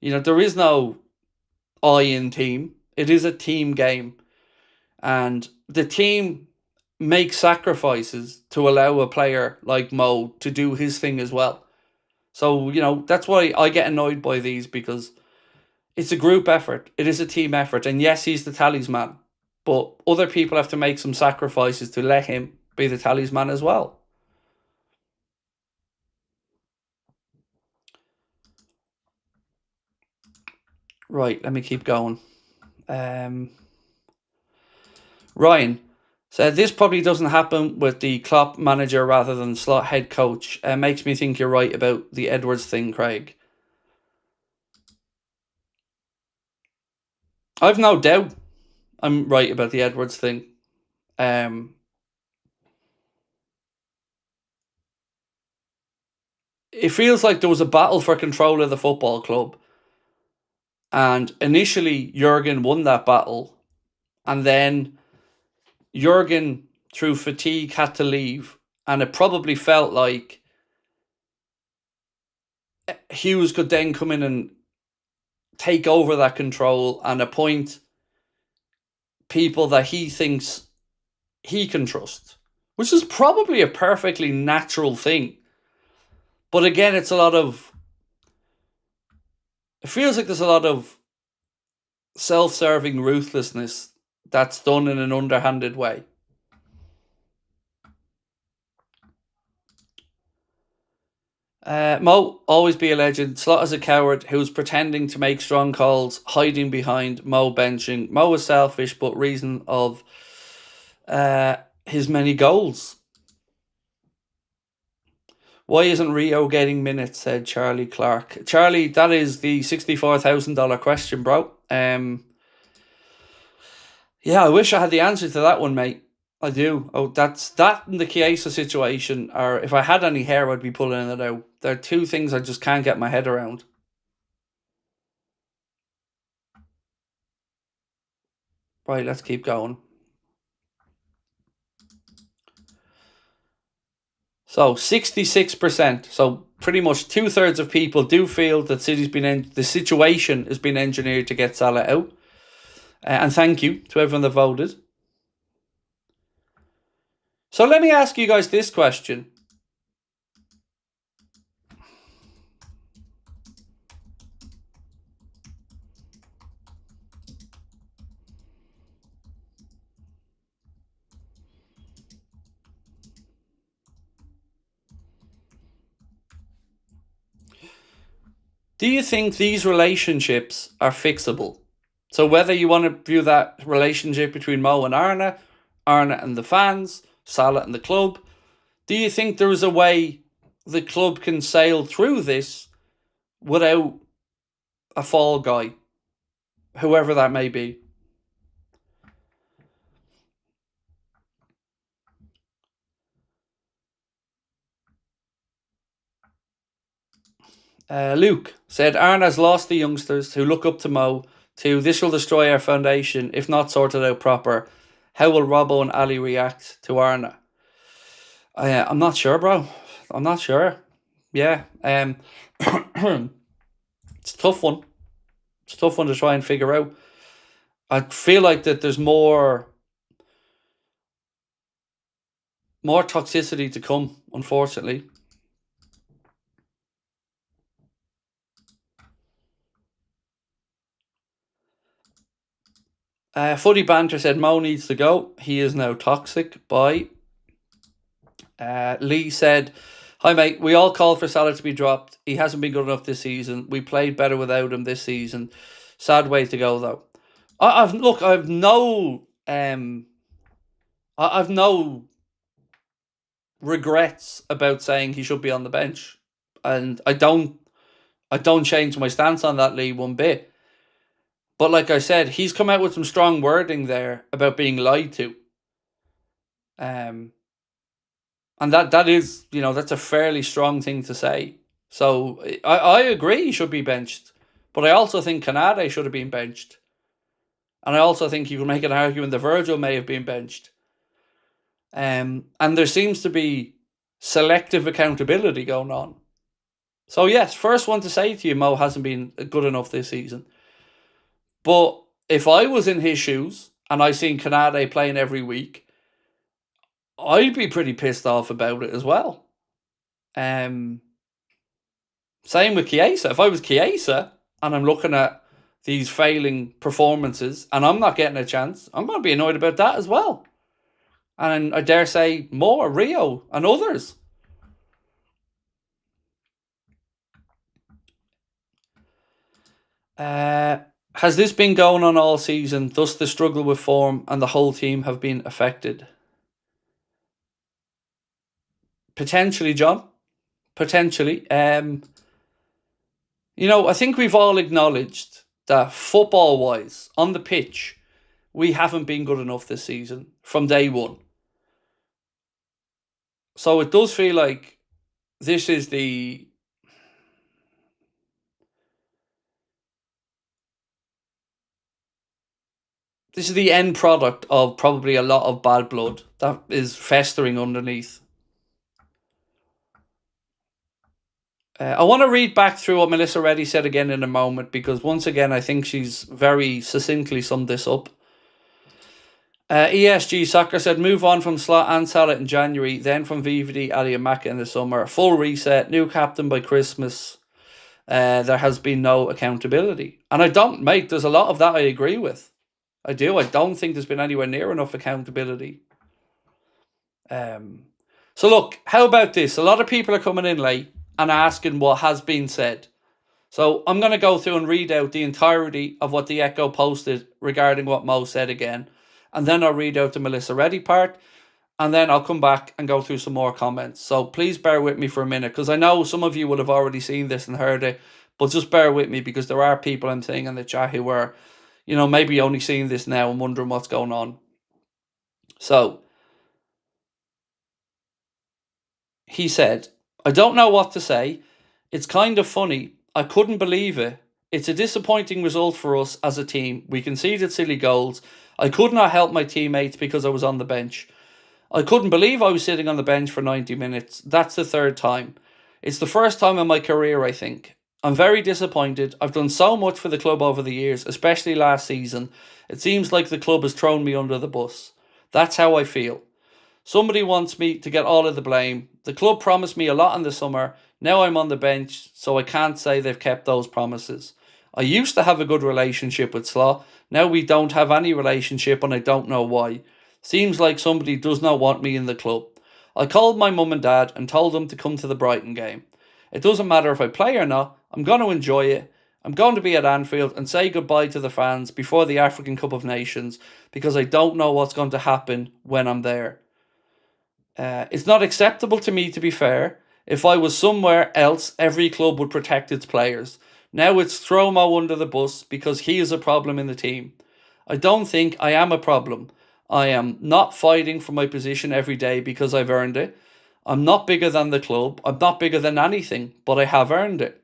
There is no I in team. It is a team game. And the team makes sacrifices to allow a player like Mo to do his thing as well. So, that's why I get annoyed by these, because it's a group effort. It is a team effort. And yes, he's the talisman. But other people have to make some sacrifices to let him be the talisman as well. Right, let me keep going. Ryan said, this probably doesn't happen with the Klopp manager rather than slot head coach. Makes me think you're right about the Edwards thing, Craig. I've no doubt I'm right about the Edwards thing. It feels like there was a battle for control of the football club. And initially, Jurgen won that battle. And then Jurgen, through fatigue, had to leave. And it probably felt like Hughes could then come in and take over that control and appoint people that he thinks he can trust, which is probably a perfectly natural thing. But again, it feels like there's a lot of self-serving ruthlessness that's done in an underhanded way. Mo, always be a legend. Slot is a coward who's pretending to make strong calls, hiding behind Mo benching. Mo is selfish, but reason of his many goals. Why isn't Rio getting minutes, said Charlie Clark. Charlie, that is the $64,000 question, bro. Yeah, I wish I had the answer to that one, mate. I do. Oh, that and the Chiesa situation, or if I had any hair, I'd be pulling it out. They're two things I just can't get my head around. Right, let's keep going. So 66%. So pretty much 2/3 of people do feel that the situation has been engineered to get Salah out. And thank you to everyone that voted. So let me ask you guys this question. Do you think these relationships are fixable? So whether you want to view that relationship between Mo and ARNE and the fans, Salah and the club, do you think there is a way the club can sail through this without a fall guy, whoever that may be? Luke said, ARNE has lost the youngsters who look up to Mo to this will destroy our foundation if not sorted out proper. How will Robbo and Ali react to ARNE? I'm not sure, bro. I'm not sure. Yeah. It's a tough one. It's a tough one to try and figure out. I feel like that there's more More toxicity to come, unfortunately. Footy Banter said Mo needs to go. He is now toxic. Bye. Lee said, "Hi mate, we all called for Salah to be dropped. He hasn't been good enough this season. We played better without him this season. Sad way to go though." I've no regrets about saying he should be on the bench, and I don't change my stance on that, Lee, one bit. But like I said, he's come out with some strong wording there about being lied to. And that is, that's a fairly strong thing to say. So I agree he should be benched. But I also think Canade should have been benched. And I also think you can make an argument that Virgil may have been benched. And there seems to be selective accountability going on. So yes, first one to say to you, Mo hasn't been good enough this season. But if I was in his shoes and I seen Canade playing every week, I'd be pretty pissed off about it as well. Same with Chiesa. If I was Chiesa and I'm looking at these failing performances and I'm not getting a chance, I'm going to be annoyed about that as well. And I dare say more, Rio and others. Has this been going on all season, thus the struggle with form and the whole team have been affected? Potentially, John. Potentially. I think we've all acknowledged that football-wise, on the pitch, we haven't been good enough this season from day one. So it does feel like this is the end product of probably a lot of bad blood that is festering underneath. I want to read back through what Melissa Reddy said again in a moment, because once again, I think she's very succinctly summed this up. ESG Soccer said, move on from Slot and Salah in January, then from VVD, Ali and Maka in the summer. Full reset, new captain by Christmas. There has been no accountability. And there's a lot of that I agree with. I do. I don't think there's been anywhere near enough accountability. So look, how about this? A lot of people are coming in late and asking what has been said. So I'm going to go through and read out the entirety of what the Echo posted regarding what Mo said again. And then I'll read out the Melissa Reddy part. And then I'll come back and go through some more comments. So please bear with me for a minute, because I know some of you will have already seen this and heard it. But just bear with me, because there are people I'm seeing in the chat who are, maybe only seeing this now and wondering what's going on. So he said, I don't know what to say. It's kind of funny. I couldn't believe it. It's a disappointing result for us as a team. We conceded silly goals. I could not help my teammates because I was on the bench. I couldn't believe I was sitting on the bench for 90 minutes. That's the third time. It's the first time in my career, I think. I'm very disappointed. I've done so much for the club over the years, especially last season. It seems like the club has thrown me under the bus. That's how I feel. Somebody wants me to get all of the blame. The club promised me a lot in the summer. Now I'm on the bench, so I can't say they've kept those promises. I used to have a good relationship with Slot. Now we don't have any relationship, and I don't know why. Seems like somebody does not want me in the club. I called my mum and dad and told them to come to the Brighton game. It doesn't matter if I play or not. I'm going to enjoy it. I'm going to be at Anfield and say goodbye to the fans before the African Cup of Nations, because I don't know what's going to happen when I'm there. It's not acceptable to me, to be fair. If I was somewhere else, every club would protect its players. Now it's throw Mo under the bus because he is a problem in the team. I don't think I am a problem. I am not fighting for my position every day because I've earned it. I'm not bigger than the club. I'm not bigger than anything, but I have earned it.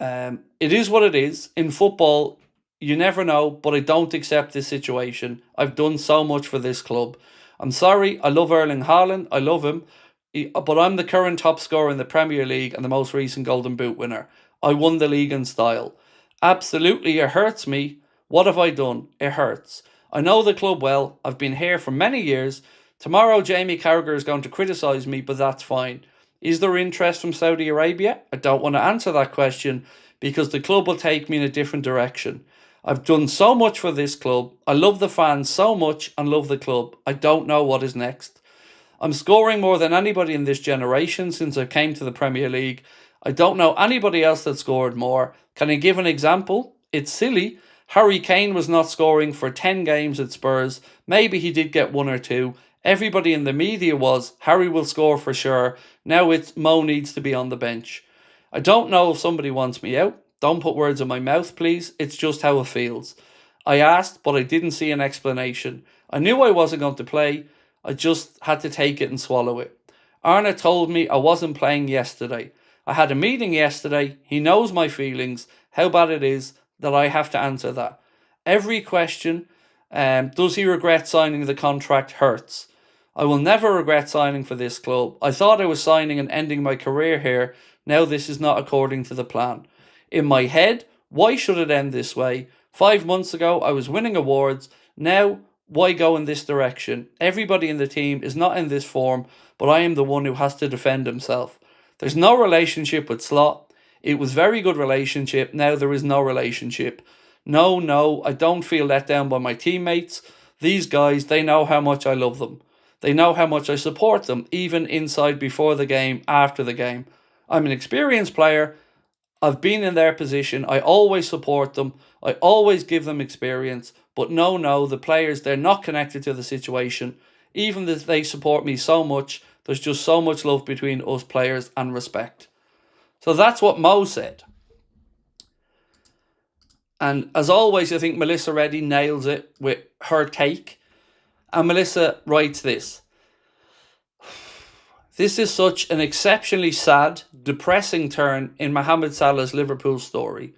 It is what it is. In football, you never know, but I don't accept this situation. I've done so much for this club. I'm sorry, I love Erling Haaland, I love him, but I'm the current top scorer in the Premier League and the most recent Golden Boot winner. I won the league in style. Absolutely, it hurts me. What have I done? It hurts. I know the club well. I've been here for many years. Tomorrow, Jamie Carragher is going to criticise me, but that's fine. Is there interest from Saudi Arabia? I don't want to answer that question because the club will take me in a different direction. I've done so much for this club. I love the fans so much and love the club. I don't know what is next. I'm scoring more than anybody in this generation since I came to the Premier League. I don't know anybody else that scored more. Can I give an example? It's silly. Harry Kane was not scoring for 10 games at Spurs. Maybe he did get one or two. Everybody in the media was, Harry will score for sure. Now it's Mo needs to be on the bench. I don't know if somebody wants me out. Don't put words in my mouth, please. It's just how it feels. I asked, but I didn't see an explanation. I knew I wasn't going to play. I just had to take it and swallow it. ARNE told me I wasn't playing yesterday. I had a meeting yesterday. He knows my feelings, how bad it is that I have to answer that. Every question, does he regret signing the contract, hurts. I will never regret signing for this club. I thought I was signing and ending my career here. Now this is not according to the plan. In my head, why should it end this way? 5 months ago, I was winning awards. Now, why go in this direction? Everybody in the team is not in this form, but I am the one who has to defend himself. There's no relationship with Slot. It was very good relationship. Now there is no relationship. No, I don't feel let down by my teammates. These guys, they know how much I love them. They know how much I support them, even inside, before the game, after the game. I'm an experienced player. I've been in their position. I always support them. I always give them experience. But no, the players, they're not connected to the situation. Even if they support me so much, there's just so much love between us players and respect. So that's what Mo said. And as always, I think Melissa Reddy nails it with her take. And Melissa writes this. This is such an exceptionally sad, depressing turn in Mohamed Salah's Liverpool story.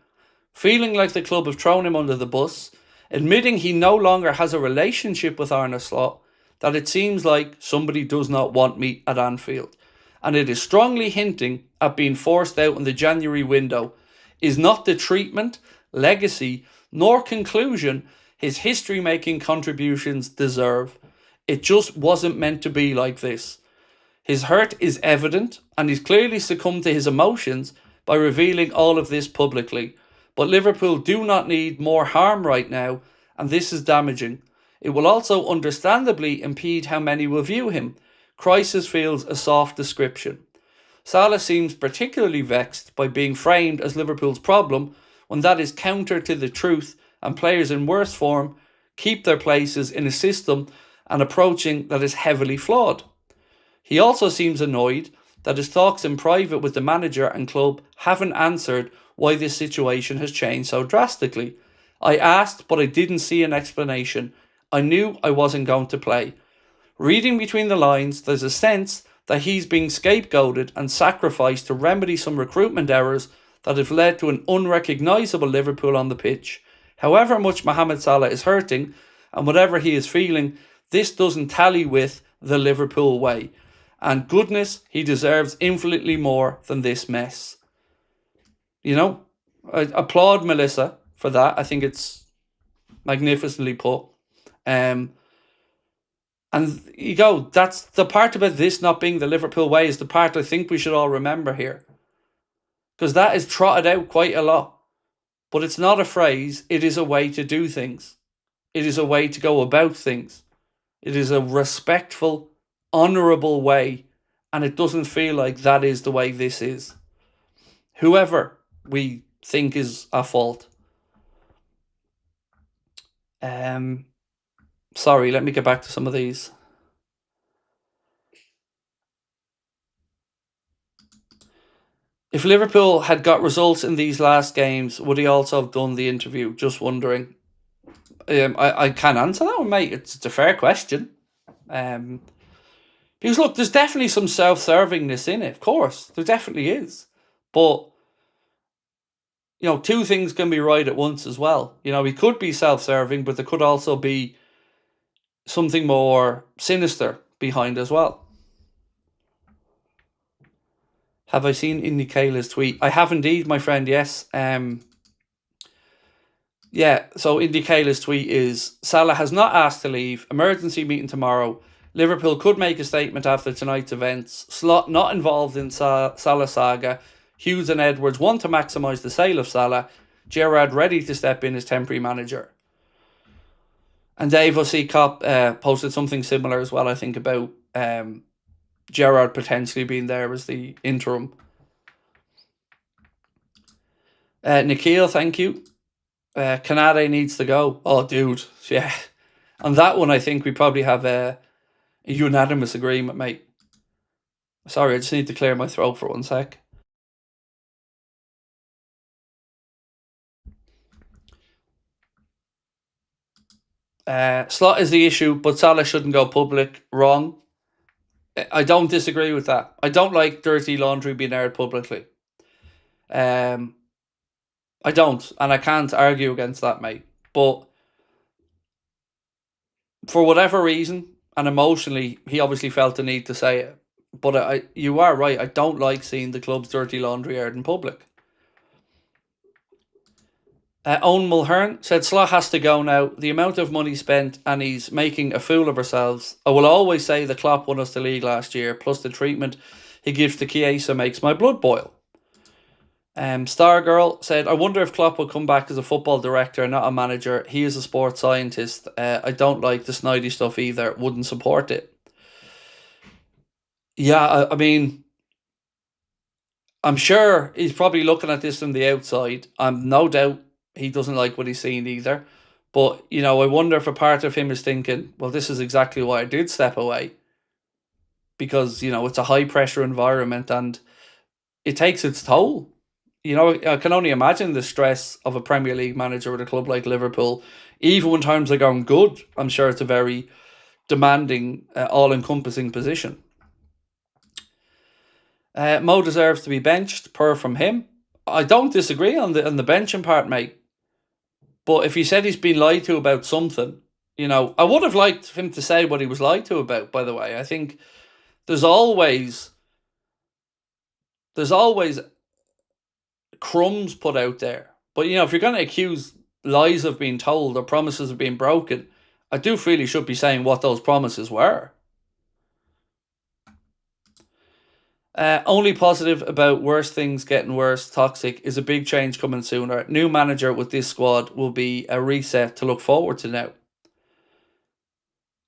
Feeling like the club have thrown him under the bus, admitting he no longer has a relationship with Arne Slot, that it seems like somebody does not want me at Anfield. And it is strongly hinting at being forced out in the January window is not the treatment, legacy, nor conclusion his history-making contributions deserve. It just wasn't meant to be like this. His hurt is evident, and he's clearly succumbed to his emotions by revealing all of this publicly. But Liverpool do not need more harm right now, and this is damaging. It will also understandably impede how many will view him. Crisis feels a soft description. Salah seems particularly vexed by being framed as Liverpool's problem when that is counter to the truth, and players in worse form keep their places in a system and approaching that is heavily flawed. He also seems annoyed that his talks in private with the manager and club haven't answered why this situation has changed so drastically. I asked, but I didn't see an explanation. I knew I wasn't going to play. Reading between the lines, there's a sense that he's being scapegoated and sacrificed to remedy some recruitment errors that have led to an unrecognisable Liverpool on the pitch. However much Mohamed Salah is hurting, and whatever he is feeling, this doesn't tally with the Liverpool way. And goodness, he deserves infinitely more than this mess. You know, I applaud Melissa for that. I think it's magnificently put. And you go, that's the part about this not being the Liverpool way is the part I think we should all remember here. Because that is trotted out quite a lot. But it's not a phrase, it is a way to do things. It is a way to go about things. It is a respectful, honourable way, and it doesn't feel like that is the way this is. Whoever we think is at fault. Sorry, let me get back to some of these. If Liverpool had got results in these last games, would he also have done the interview? Just wondering. I can't answer that one, mate. It's a fair question. Because look, there's definitely some self-servingness in it. Of course, there definitely is. But, you know, two things can be right at once as well. You know, he could be self-serving, but there could also be something more sinister behind as well. Have I seen Indy Kayla's tweet? I have indeed, my friend, yes. Yeah, so Indy Kayla's tweet is, Salah has not asked to leave. Emergency meeting tomorrow. Liverpool could make a statement after tonight's events. Slot not involved in Salah saga. Hughes and Edwards want to maximise the sale of Salah. Gerrard ready to step in as temporary manager. And Dave O.C. Cop posted something similar as well, I think, about Gerrard potentially being there as the interim. Nikhil, thank you. Canade needs to go. Oh, dude. Yeah. On that one, I think we probably have a unanimous agreement, mate. Sorry, I just need to clear my throat for 1 sec. Slot is the issue, but Salah shouldn't go public. Wrong. I don't disagree with that. I don't like dirty laundry being aired publicly. I don't, and I can't argue against that, mate. But for whatever reason, and emotionally, he obviously felt the need to say it. But you are right. I don't like seeing the club's dirty laundry aired in public. Owen Mulhern said Slot has to go now. The amount of money spent and he's making a fool of ourselves. I will always say the Klopp won us the league last year, plus the treatment he gives to Chiesa makes my blood boil. Stargirl said, I wonder if Klopp will come back as a football director, not a manager. He is a sports scientist. I don't like the snidey stuff either. Wouldn't support it. Yeah, I mean, I'm sure he's probably looking at this from the outside. I'm no doubt he doesn't like what he's seeing either. But, you know, I wonder if a part of him is thinking, well, this is exactly why I did step away. Because, you know, it's a high pressure environment and it takes its toll. You know, I can only imagine the stress of a Premier League manager at a club like Liverpool. Even when times are going good, I'm sure it's a very demanding, all-encompassing position. Mo deserves to be benched, per from him. I don't disagree on the benching part, mate. But if he said he's been lied to about something, you know, I would have liked him to say what he was lied to about, by the way. I think there's always crumbs put out there. But, you know, if you're going to accuse lies of being told or promises of being broken, I do feel he should be saying what those promises were. Only positive about worse things getting worse, toxic, is a big change coming sooner. New manager with this squad will be a reset to look forward to now.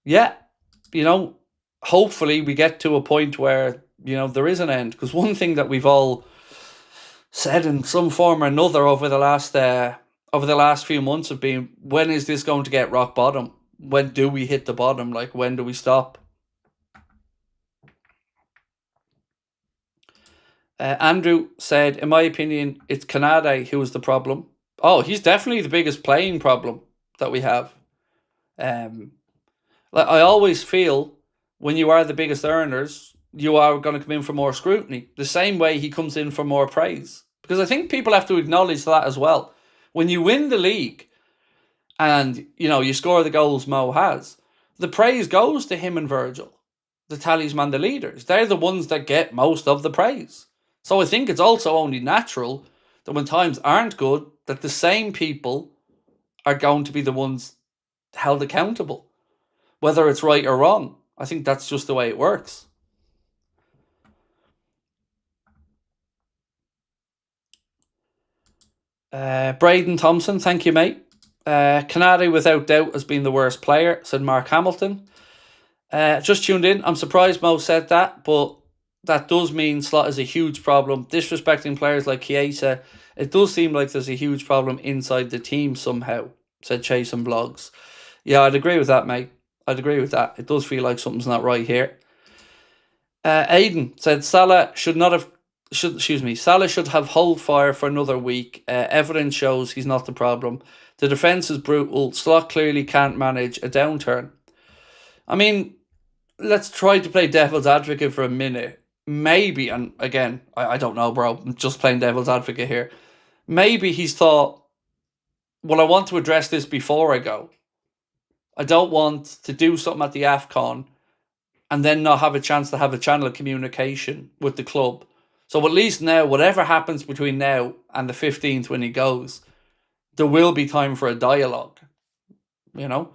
Yeah, you know, hopefully we get to a point where, you know, there is an end. Because one thing that we've all said in some form or another over the last few months have been, when is this going to get rock bottom? When do we hit the bottom? Like, when do we stop? Andrew said, in my opinion, it's Canade who is the problem. Oh, he's definitely the biggest playing problem that we have. Like, I always feel when you are the biggest earners, you are going to come in for more scrutiny. The same way he comes in for more praise. Because I think people have to acknowledge that as well. When you win the league and, you know, you score the goals Mo has, the praise goes to him and Virgil, the talisman, the leaders. They're the ones that get most of the praise. So I think it's also only natural that when times aren't good, that the same people are going to be the ones held accountable. Whether it's right or wrong, I think that's just the way it works. Braden Thompson, thank you, mate. Canary, without doubt, has been the worst player, said Mark Hamilton. Just tuned in. I'm surprised Mo said that, but that does mean Slot is a huge problem. Disrespecting players like Chiesa, it does seem like there's a huge problem inside the team somehow, said Chase and Blogs. Yeah, I'd agree with that, mate. I'd agree with that. It does feel like something's not right here. Aiden said Salah should have hold fire for another week. Evidence shows he's not the problem. The defence is brutal. Slot clearly can't manage a downturn. I mean, let's try to play devil's advocate for a minute. Maybe, and again, I don't know, bro. I'm just playing devil's advocate here. Maybe he's thought, well, I want to address this before I go. I don't want to do something at the AFCON and then not have a chance to have a channel of communication with the club. So at least now, whatever happens between now and the 15th when he goes, there will be time for a dialogue, you know?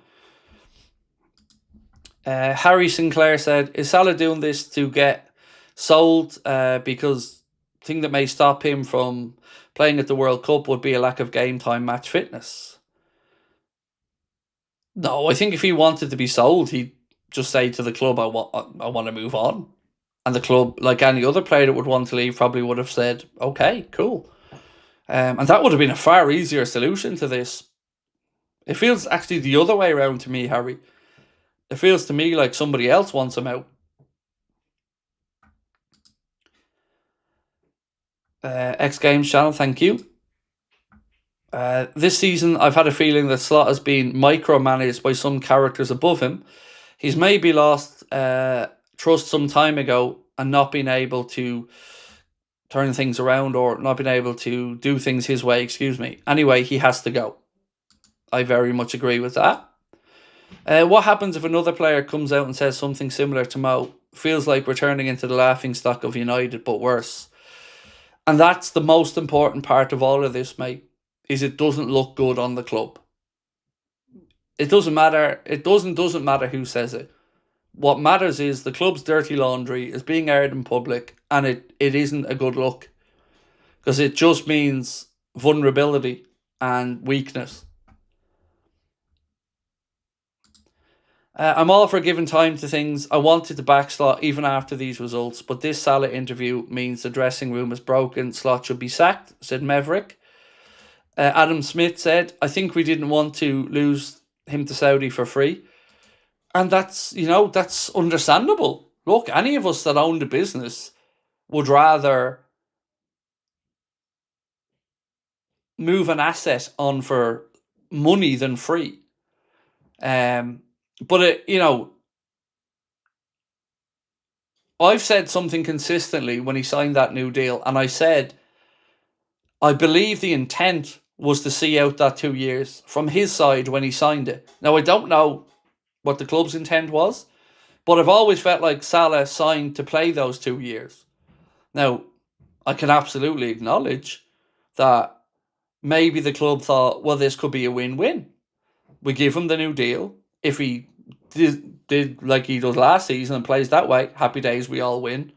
Harry Sinclair said, is Salah doing this to get sold? Because the thing that may stop him from playing at the World Cup would be a lack of game time match fitness. No, I think if he wanted to be sold, he'd just say to the club, I want to move on. And the club, like any other player that would want to leave, probably would have said, okay, cool. And that would have been a far easier solution to this. It feels actually the other way around to me, Harry. It feels to me like somebody else wants him out. X Games channel, thank you. This season, I've had a feeling that Slot has been micromanaged by some characters above him. He's maybe lost trust some time ago and not been able to turn things around or not been able to do things his way, excuse me. Anyway, he has to go. I very much agree with that. What happens if another player comes out and says something similar to Mo? Feels like we're turning into the laughingstock of United, but worse. And that's the most important part of all of this, mate, is it doesn't look good on the club. It doesn't matter. It doesn't matter who says it. What matters is the club's dirty laundry is being aired in public, and it isn't a good look. Because it just means vulnerability and weakness. I'm all for giving time to things. I wanted to back Slot even after these results, but this Salah interview means the dressing room is broken. Slot should be sacked, said Maverick. Adam Smith said, I think we didn't want to lose him to Saudi for free. And that's, that's understandable. Look, any of us that owned a business would rather move an asset on for money than free. But I've said something consistently when he signed that new deal, and I said, I believe the intent was to see out that 2 years from his side when he signed it. Now, I don't know what the club's intent was, but I've always felt like Salah signed to play those 2 years. Now, I can absolutely acknowledge that maybe the club thought, well, this could be a win-win. We give him the new deal. If he did like he does last season and plays that way, happy days, we all win.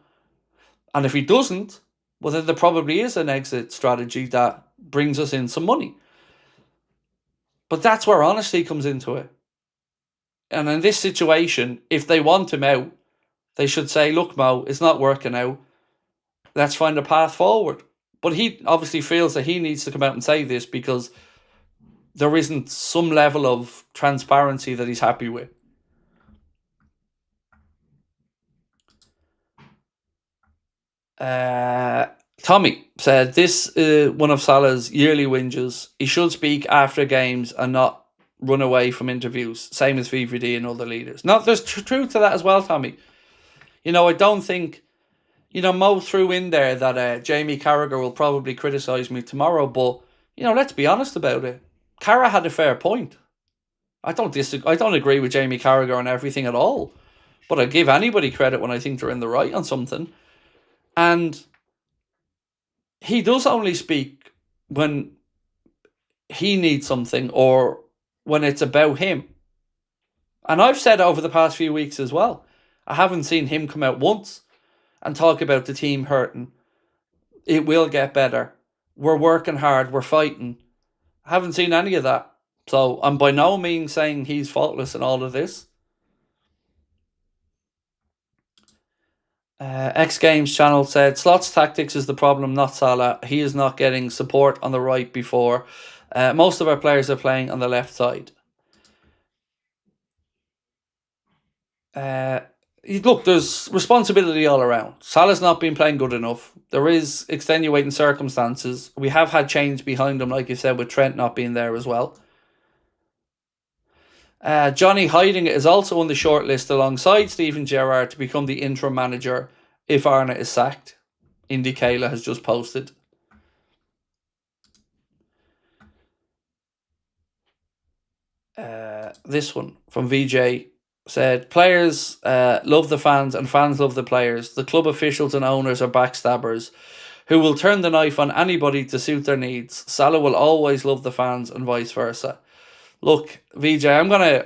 And if he doesn't, well, then there probably is an exit strategy that brings us in some money. But that's where honesty comes into it. And in this situation, if they want him out, they should say, look, Mo, it's not working out. Let's find a path forward. But he obviously feels that he needs to come out and say this because there isn't some level of transparency that he's happy with. Tommy said, this is one of Salah's yearly whinges. He should speak after games and not run away from interviews. Same as VVD and other leaders. No, there's truth to that as well, Tommy. I don't think, Mo threw in there that Jamie Carragher will probably criticise me tomorrow, but, let's be honest about it. Carra had a fair point. I don't agree with Jamie Carragher on everything at all, but I give anybody credit when I think they're in the right on something. And he does only speak when he needs something or when it's about him. And I've said over the past few weeks as well, I haven't seen him come out once and talk about the team hurting. It will get better. We're working hard. We're fighting. I haven't seen any of that. So I'm by no means saying he's faultless in all of this. X Games channel said, Slot's tactics is the problem, not Salah. He is not getting support on the right before. Most of our players are playing on the left side. Look, there's responsibility all around. Salah's not been playing good enough. There is extenuating circumstances. We have had change behind him, like you said, with Trent not being there as well. Johnny Hiding is also on the short list alongside Steven Gerrard to become the interim manager if ARNE is sacked. Indy Kayla has just posted. This one from VJ said, players love the fans and fans love the players. The club officials and owners are backstabbers who will turn the knife on anybody to suit their needs. Salah will always love the fans and vice versa. Look, VJ, I'm gonna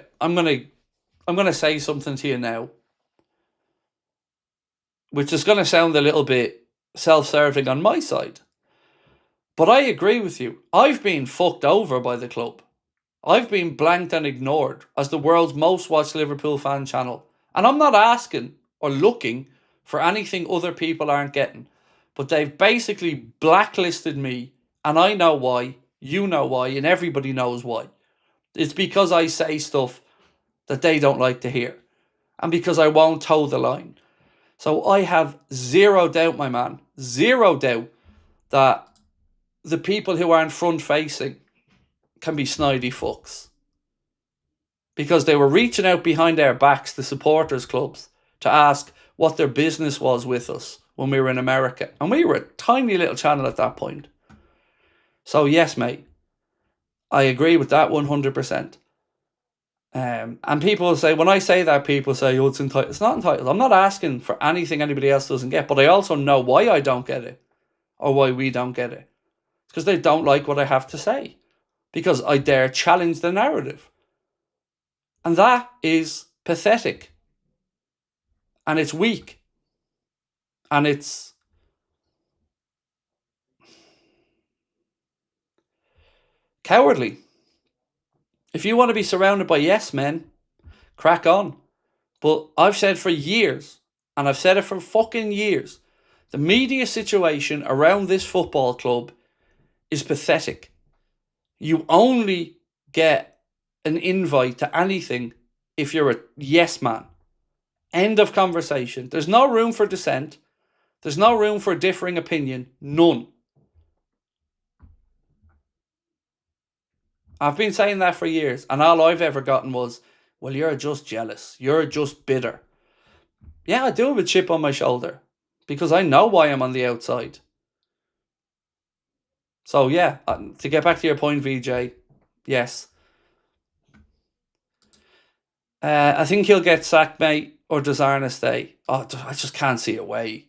I'm going to say something to you now, which is going to sound a little bit self-serving on my side. But I agree with you. I've been fucked over by the club. I've been blanked and ignored as the world's most watched Liverpool fan channel. And I'm not asking or looking for anything other people aren't getting. But they've basically blacklisted me, and I know why, you know why, and everybody knows why. It's because I say stuff that they don't like to hear. And because I won't toe the line. So I have zero doubt, my man, zero doubt that the people who aren't front-facing can be snidey fucks. Because they were reaching out behind our backs, the supporters clubs, to ask what their business was with us when we were in America. And we were a tiny little channel at that point. So yes, mate, I agree with that 100%. And people say, when I say that, people say, oh, it's entitled. It's not entitled. I'm not asking for anything anybody else doesn't get, but I also know why I don't get it, or why we don't get it. It's because they don't like what I have to say, because I dare challenge the narrative. And that is pathetic. And it's weak. And it's cowardly. If you want to be surrounded by yes men, crack on. But I've said for years, and I've said it for fucking years, the media situation around this football club is pathetic. You only get an invite to anything if you're a yes man. End of conversation. There's no room for dissent. There's no room for differing opinion. None. I've been saying that for years, and all I've ever gotten was, well, you're just jealous. You're just bitter. Yeah, I do have a chip on my shoulder, because I know why I'm on the outside. So yeah, to get back to your point, VJ, yes. I think he'll get sacked, mate, or does ARNE stay? Oh, I just can't see a way.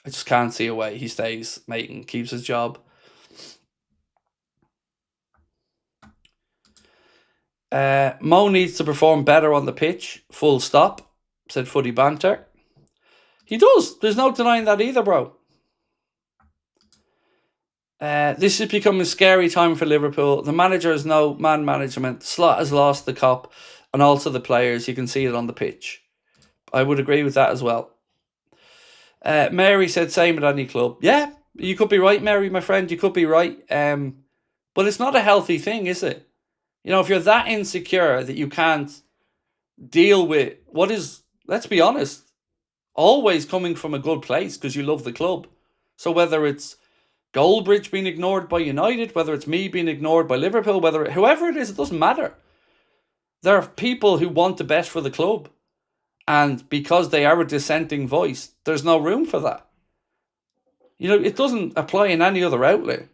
I just can't see a way he stays, mate, and keeps his job. Mo needs to perform better on the pitch, full stop, said Footy Banter. He does. There's no denying that either, bro. This is becoming a scary time for Liverpool. The manager has no man management. Slot has lost the cop, and also the players. You can see it on the pitch. I would agree with that as well. Mary said same at any club. Yeah, you could be right, Mary, my friend. You could be right. But it's not a healthy thing, is it? You know, if you're that insecure that you can't deal with what is, let's be honest, always coming from a good place because you love the club. So whether it's Goldbridge being ignored by United, whether it's me being ignored by Liverpool, whoever it is, it doesn't matter. There are people who want the best for the club. And because they are a dissenting voice, there's no room for that. You know, it doesn't apply in any other outlet.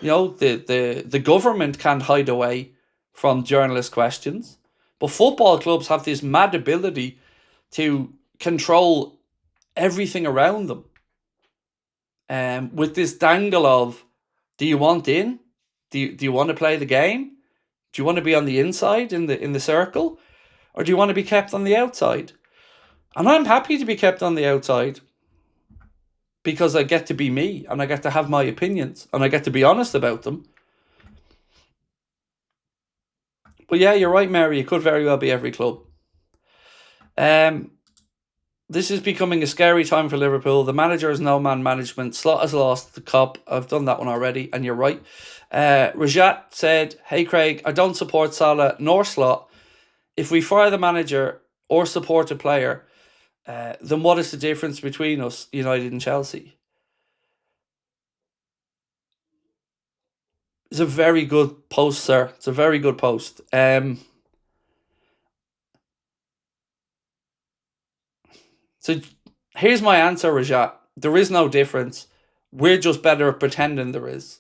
You know, the government can't hide away from journalist questions. But football clubs have this mad ability to control everything around them. With this dangle of, do you want in? Do you want to play the game? Do you want to be on the inside in the circle? Or do you want to be kept on the outside? And I'm happy to be kept on the outside because I get to be me and I get to have my opinions and I get to be honest about them. But yeah, you're right, Mary. It could very well be every club. This is becoming a scary time for Liverpool. The manager has no man management. Slot has lost the cop. I've done that one already, and you're right. Rajat said, hey, Craig, I don't support Salah nor Slot. If we fire the manager or support a player, then what is the difference between us, United and Chelsea? It's a very good post, sir. It's a very good post. So here's my answer, Rajat. There is no difference. We're just better at pretending there is.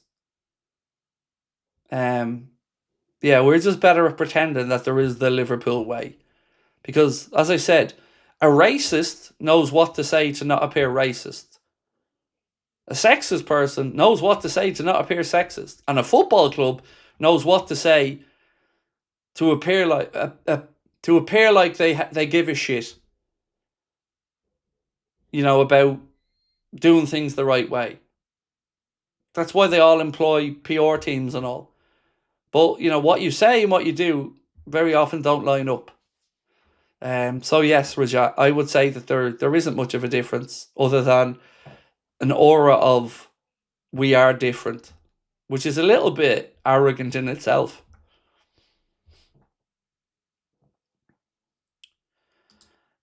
Yeah, we're just better at pretending that there is the Liverpool way. Because, as I said, a racist knows what to say to not appear racist. A sexist person knows what to say to not appear sexist. And a football club knows what to say to appear like to appear like they give a shit, about doing things the right way. That's why they all employ PR teams and all. But, what you say and what you do very often don't line up. So yes, Rajat, I would say that there isn't much of a difference other than an aura of we are different, which is a little bit arrogant in itself.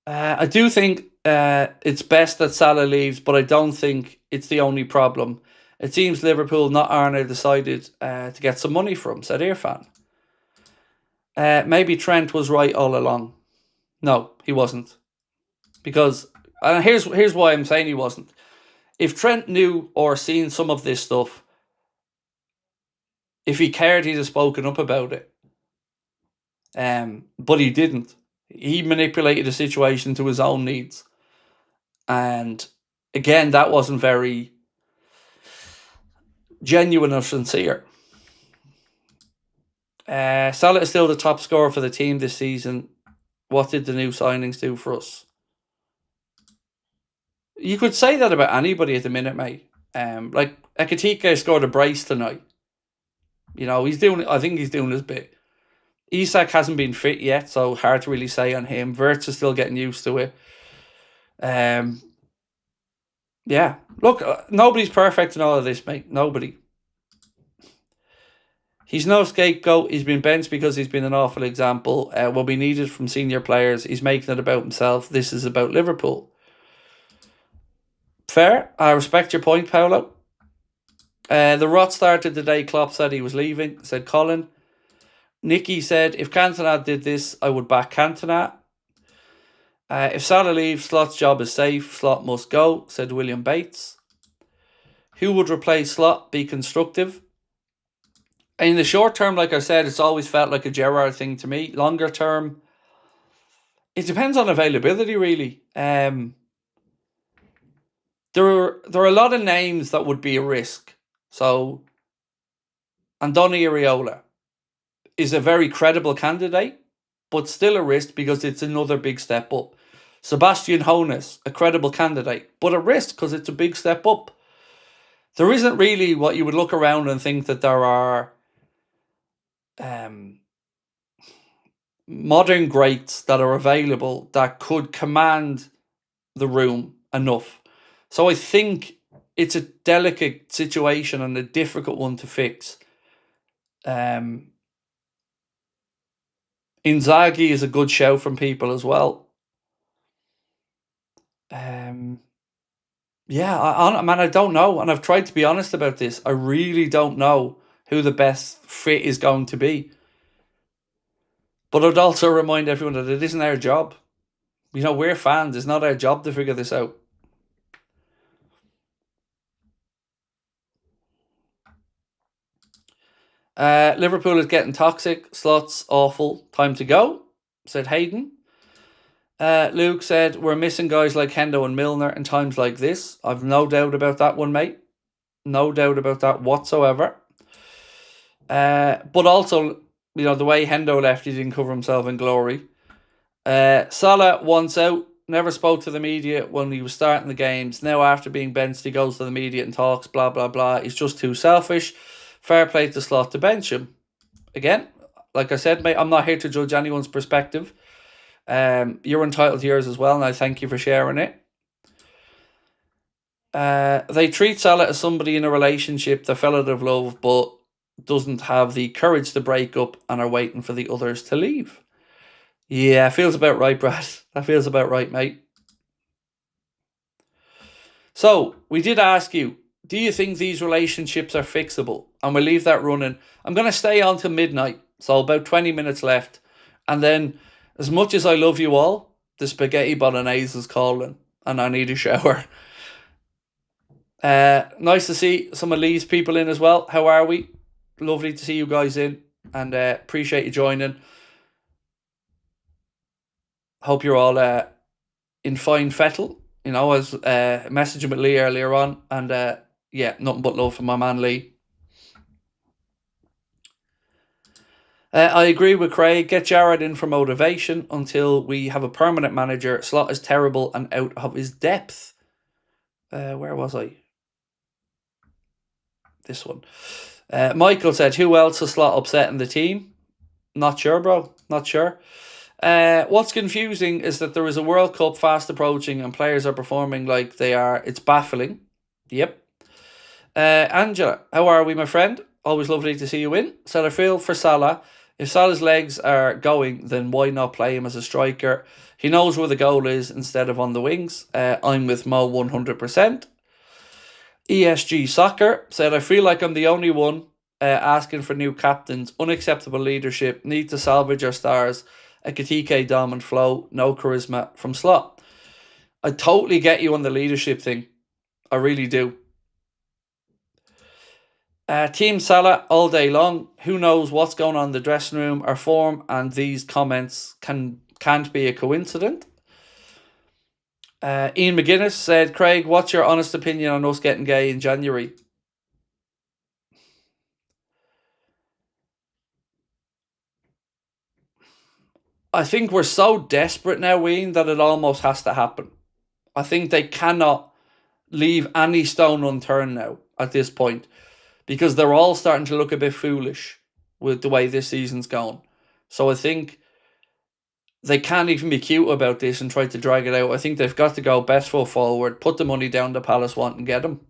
I do think it's best that Salah leaves, but I don't think it's the only problem. It seems Liverpool, not ARNE, decided to get some money from, said Irfan. Maybe Trent was right all along. No, he wasn't. Because, and here's why I'm saying he wasn't. If Trent knew or seen some of this stuff, if he cared, he'd have spoken up about it. But he didn't. He manipulated the situation to his own needs. And again, that wasn't very genuine or sincere. Salah is still the top scorer for the team this season. What did the new signings do for us? You could say that about anybody at the minute, mate. Like Ekitike scored a brace tonight. I think he's doing his bit. Isak hasn't been fit yet, so hard to really say on him. Wirtz is still getting used to it. Yeah. Look, nobody's perfect in all of this, mate. Nobody. He's no scapegoat. He's been benched because he's been an awful example. What we needed from senior players, he's making it about himself. This is about Liverpool. Fair. I respect your point, Paolo. The rot started the day Klopp said he was leaving, said Colin. Nicky said, if Cantona did this, I would back Cantona. If Salah leaves, Slot's job is safe. Slot must go, said William Bates. Who would replace Slot? Be constructive. In the short term, like I said, it's always felt like a Gerrard thing to me. Longer term, it depends on availability, really. There are a lot of names that would be a risk. So, Andoni Iraola is a very credible candidate, but still a risk because it's another big step up. Sebastian Hoeneß, a credible candidate, but a risk because it's a big step up. There isn't really what you would look around and think that there are modern greats that are available that could command the room enough. So I think it's a delicate situation and a difficult one to fix. Inzaghi is a good shout from people as well. I don't know. And I've tried to be honest about this. I really don't know who the best fit is going to be. But I'd also remind everyone that it isn't our job. We're fans. It's not our job to figure this out. Liverpool is getting toxic. Slot's awful. Time to go, said Hayden. Luke said, we're missing guys like Hendo and Milner in times like this. I've no doubt about that one, mate. No doubt about that whatsoever. But also, the way Hendo left, he didn't cover himself in glory. Salah once out, never spoke to the media when he was starting the games. Now after being benched, he goes to the media and talks, blah, blah, blah. He's just too selfish. Fair play to Slot to bench him. Again, like I said, mate, I'm not here to judge anyone's perspective. You're entitled to yours as well, and I thank you for sharing it. They treat Salah as somebody in a relationship they fell out of love, but doesn't have the courage to break up and are waiting for the others to leave. Yeah, feels about right, Brad. That feels about right, mate. So, we did ask you, do you think these relationships are fixable? And we'll leave that running. I'm going to stay on till midnight, so about 20 minutes left. And then, as much as I love you all, the spaghetti bolognese is calling, and I need a shower. Nice to see some of Lee's people in as well. How are we? Lovely to see you guys in, and appreciate you joining. Hope you're all in fine fettle. I was messaging with Lee earlier on, and nothing but love for my man Lee. I agree with Craig. Get Jared in for motivation until we have a permanent manager. Slot is terrible and out of his depth. Where was I? This one. Michael said, who else is Slot upsetting the team? Not sure, bro. Not sure. What's confusing is that there is a World Cup fast approaching and players are performing like they are. It's baffling. Yep. Angela, how are we, my friend? Always lovely to see you in. So I feel for Salah. If Salah's legs are going, then why not play him as a striker? He knows where the goal is instead of on the wings. I'm with Mo 100%. ESG Soccer said, I feel like I'm the only one asking for new captains. Unacceptable leadership. Need to salvage our stars. A Katike, Dom and Flo. No charisma from Slot. I totally get you on the leadership thing. I really do. Team Salah all day long. Who knows what's going on in the dressing room or form, and these comments can't be a coincidence. Ian McGuinness said, Craig, what's your honest opinion on us getting gay in January? I think we're so desperate now, Ian, that it almost has to happen. I think they cannot leave any stone unturned now at this point, because they're all starting to look a bit foolish with the way this season's gone. So I think they can't even be cute about this and try to drag it out. I think they've got to go best foot forward, put the money down the Palace want and get them.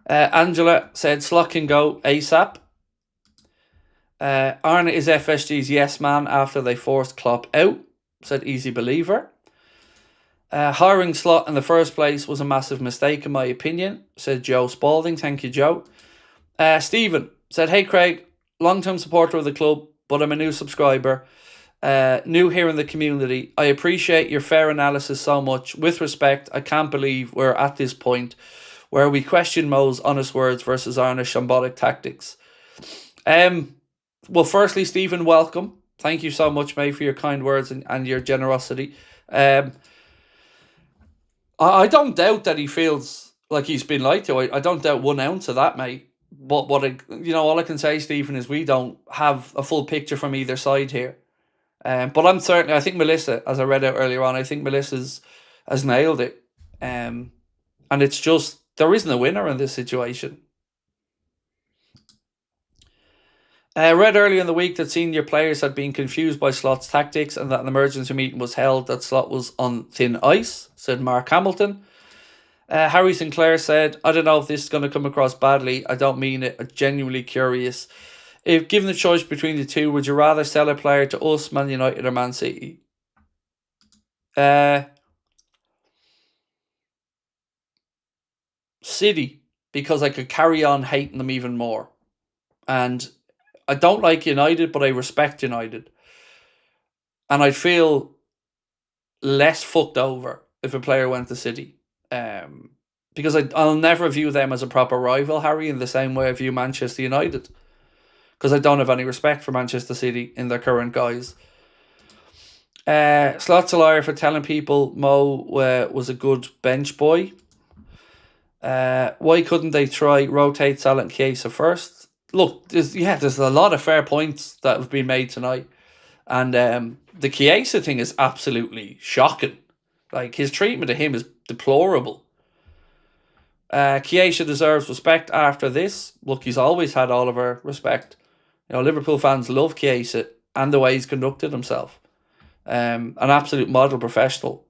Angela said, Slot can go ASAP. ARNE is FSG's yes man after they forced Klopp out, said Easy Believer. Hiring Slot in the first place was a massive mistake in my opinion, said Joe Spalding. Thank you, Joe. Stephen said, hey Craig, long-term supporter of the club, but I'm a new subscriber, new here in the community. I appreciate your fair analysis so much. With respect, I can't believe we're at this point where we question Mo's honest words versus ARNE's shambolic tactics. Well, firstly, Stephen, welcome. Thank you so much, mate, for your kind words and your generosity. I don't doubt that he feels like he's been lied to. I don't doubt 1 ounce of that, mate. But all I can say, Stephen, is we don't have a full picture from either side here. But I think Melissa, as I read out earlier on, I think Melissa's has nailed it. And it's just, there isn't a winner in this situation. I read earlier in the week that senior players had been confused by Slot's tactics and that an emergency meeting was held that Slot was on thin ice, said Mark Hamilton. Harry Sinclair said, I don't know if this is going to come across badly. I don't mean it. I'm genuinely curious. If given the choice between the two, would you rather sell a player to us, Man United or Man City? City, because I could carry on hating them even more. And I don't like United, but I respect United. And I'd feel less fucked over if a player went to City. Because I'll never view them as a proper rival, Harry, in the same way I view Manchester United. Because I don't have any respect for Manchester City in their current guise. Slot's a liar for telling people Mo was a good bench boy. Why couldn't they try rotate Salah and Chiesa first? Look, there's a lot of fair points that have been made tonight. And the Chiesa thing is absolutely shocking. Like, his treatment of him is deplorable. Chiesa deserves respect after this. Look, he's always had all of our respect. Liverpool fans love Chiesa and the way he's conducted himself. An absolute model professional.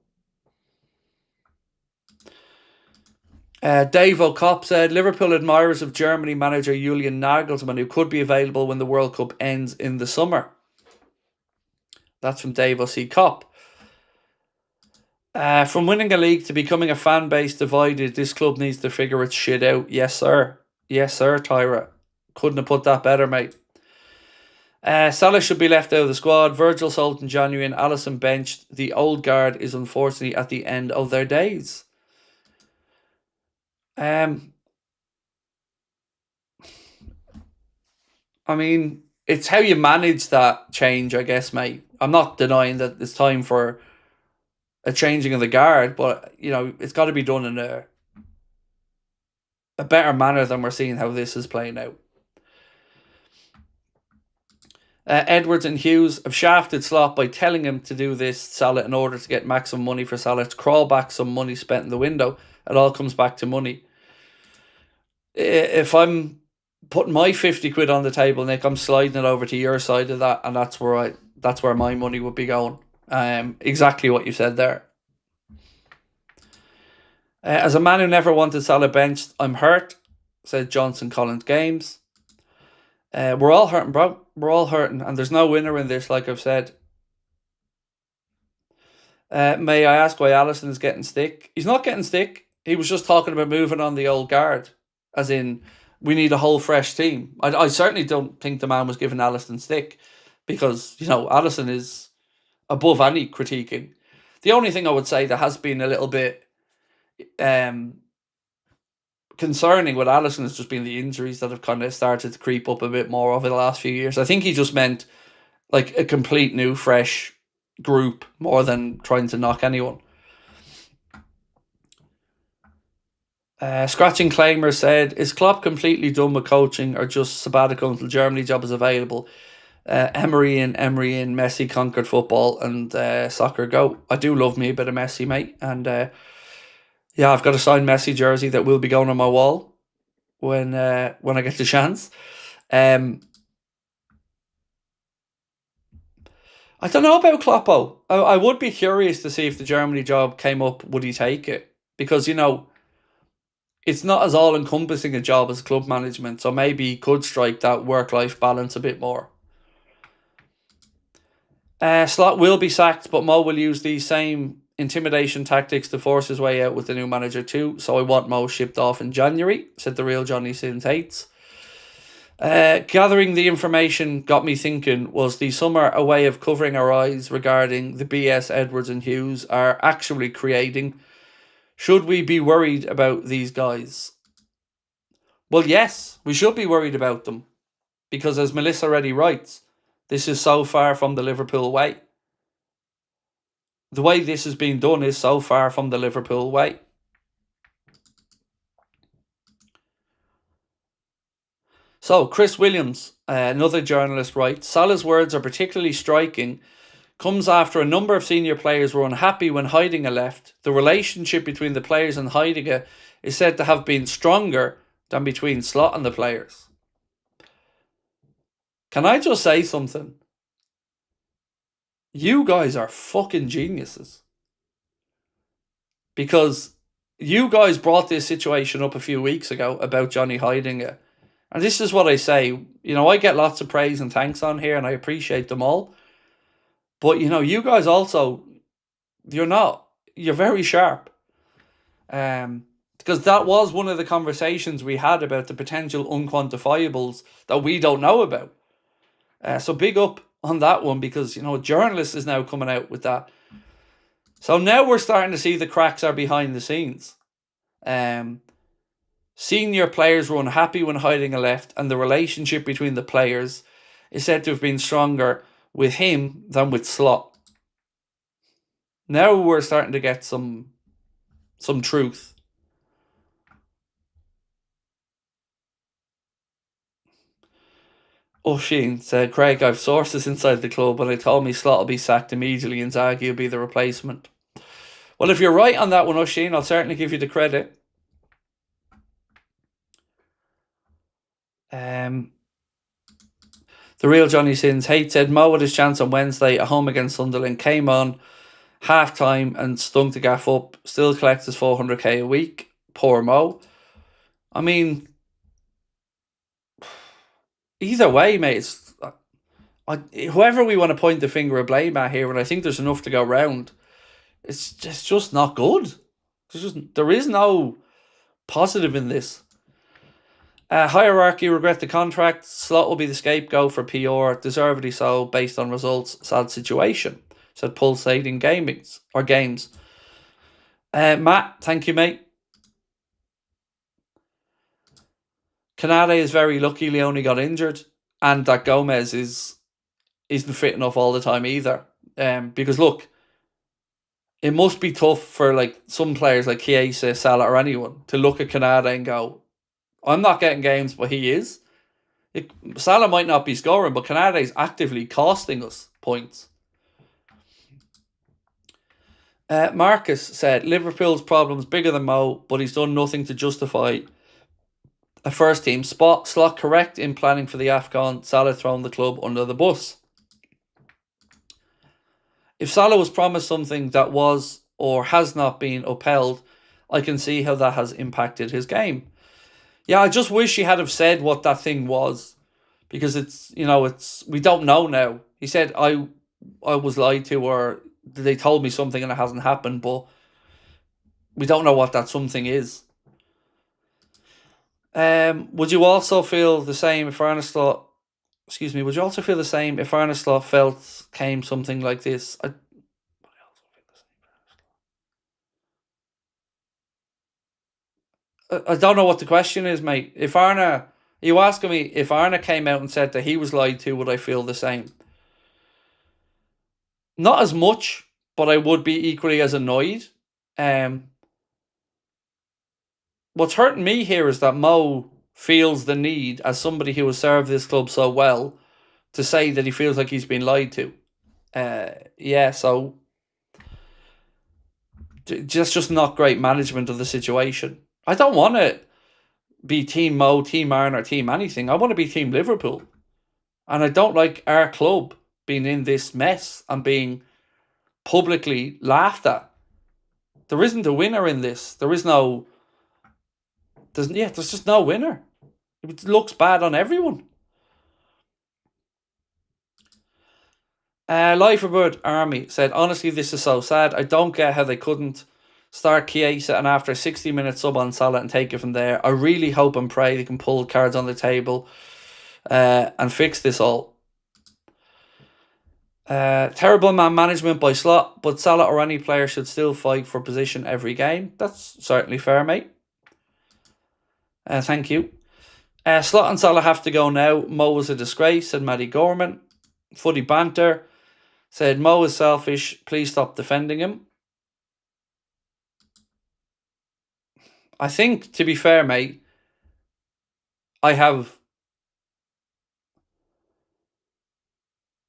Dave O'Cop said, Liverpool admirers of Germany manager Julian Nagelsmann, who could be available when the World Cup ends in the summer. That's from Dave O.C. Cop. From winning a league to becoming a fan base divided, this club needs to figure its shit out. Yes, sir. Yes, sir, Tyra. Couldn't have put that better, mate. Salah should be left out of the squad. Virgil sold in January and Alisson benched. The old guard is unfortunately at the end of their days. I mean, it's how you manage that change, I guess, mate. I'm not denying that it's time for a changing of the guard, but it's got to be done in a better manner than we're seeing how this is playing out. Edwards and Hughes have shafted Slot by telling him to do this Salah in order to get maximum money for Salah, to crawl back some money spent in the window. It all comes back to money. If I'm putting my 50 quid on the table, Nick, I'm sliding it over to your side of that, and that's where my money would be going. Exactly what you said there. As a man who never wanted Salah benched, I'm hurt, said Johnson Collins Games. We're all hurting, bro. We're all hurting, and there's no winner in this, like I've said. May I ask why Alisson is getting stick? He's not getting stick. He was just talking about moving on the old guard, as in, we need a whole fresh team. I certainly don't think the man was giving Alisson stick, because, Alisson is above any critiquing. The only thing I would say that has been a little bit concerning with Alisson has just been the injuries that have kind of started to creep up a bit more over the last few years. I think he just meant like a complete new, fresh group more than trying to knock anyone. Scratching Claimer said, is Klopp completely done with coaching or just sabbatical until Germany job is available? Emery in, Messi conquered football and soccer go. I do love me a bit of Messi, mate. And yeah, I've got a signed Messi jersey that will be going on my wall when I get the chance. I don't know about Kloppo. I would be curious to see if the Germany job came up, would he take it? Because, it's not as all-encompassing a job as club management, so maybe he could strike that work-life balance a bit more. Slot will be sacked, but Mo will use these same intimidation tactics to force his way out with the new manager too, so I want Mo shipped off in January, said the real Johnny Sins Hates. Gathering the information got me thinking, was the summer a way of covering our eyes regarding the BS Edwards and Hughes are actually creating? Should we be worried about these guys? Well, yes, we should be worried about them, because as Melissa already writes, this is so far from the Liverpool way. The way this is being done is so far from the Liverpool way. So, Chris Williams, another journalist, writes, Salah's words are particularly striking. Comes after a number of senior players were unhappy when Heidegger left. The relationship between the players and Heidegger is said to have been stronger than between Slot and the players. Can I just say something? You guys are fucking geniuses. Because you guys brought this situation up a few weeks ago about Johnny Heidegger. And this is what I say. I get lots of praise and thanks on here, and I appreciate them all. But, you guys also, you're very sharp. Because that was one of the conversations we had about the potential unquantifiables that we don't know about. So big up on that one, because, journalists is now coming out with that. So now we're starting to see the cracks are behind the scenes. Senior players were unhappy when Heidegger left, and the relationship between the players is said to have been stronger with him than with Slot. Now we're starting to get some truth. O'Sheen said, Craig, I've sources inside the club and they told me Slot will be sacked immediately and Zaghi will be the replacement. Well, if you're right on that one, O'Sheen, I'll certainly give you the credit. The real Johnny Sins Hate said Mo had his chance on Wednesday at home against Sunderland, came on half time and stunk the gaff up, still collects his 400k a week. Poor Mo. I mean, either way, mate, whoever we want to point the finger of blame at here, and I think there's enough to go round, it's just not good. There is no positive in this. Hierarchy regret the contract. Slot will be the scapegoat for PR, deservedly so, based on results. Sad situation, said Pulsating Games. Matt, thank you, mate. Canade is very lucky he only got injured, and that Gomez isn't fit enough all the time either. Because look, it must be tough for some players like Chiesa, Salah, or anyone to look at Canada and go, I'm not getting games, but he is. Salah might not be scoring, but Konate's actively costing us points. Marcus said, Liverpool's problem's bigger than Mo, but he's done nothing to justify a first team spot. Slot correct in planning for the AFCON. Salah thrown the club under the bus. If Salah was promised something that was or has not been upheld, I can see how that has impacted his game. Yeah, I just wish he had have said what that thing was, because we don't know now. He said I was lied to, or they told me something and it hasn't happened, but we don't know what that something is. Would you also feel the same if Arne Slot? Excuse me. Would you also feel the same if Arne Slot felt came something like this? I don't know what the question is, mate. If Arne, are you asking me if Arne came out and said that he was lied to, would I feel the same? Not as much, but I would be equally as annoyed. What's hurting me here is that Mo feels the need, as somebody who has served this club so well, to say that he feels like he's been lied to. So just not great management of the situation. I don't want to be Team Mo, Team Arne, or Team anything. I want to be Team Liverpool. And I don't like our club being in this mess and being publicly laughed at. There isn't a winner in this. There's just no winner. It looks bad on everyone. Liferbird Army said, honestly, this is so sad. I don't get how they couldn't start Chiesa and after a 60-minute sub on Salah and take it from there. I really hope and pray they can pull cards on the table and fix this all. Terrible man management by Slot, but Salah or any player should still fight for position every game. That's certainly fair, mate. Thank you. Slot and Salah have to go now. Mo was a disgrace, said Matty Gorman. Footy Banter said, Mo is selfish. Please stop defending him. I think, to be fair, mate, I've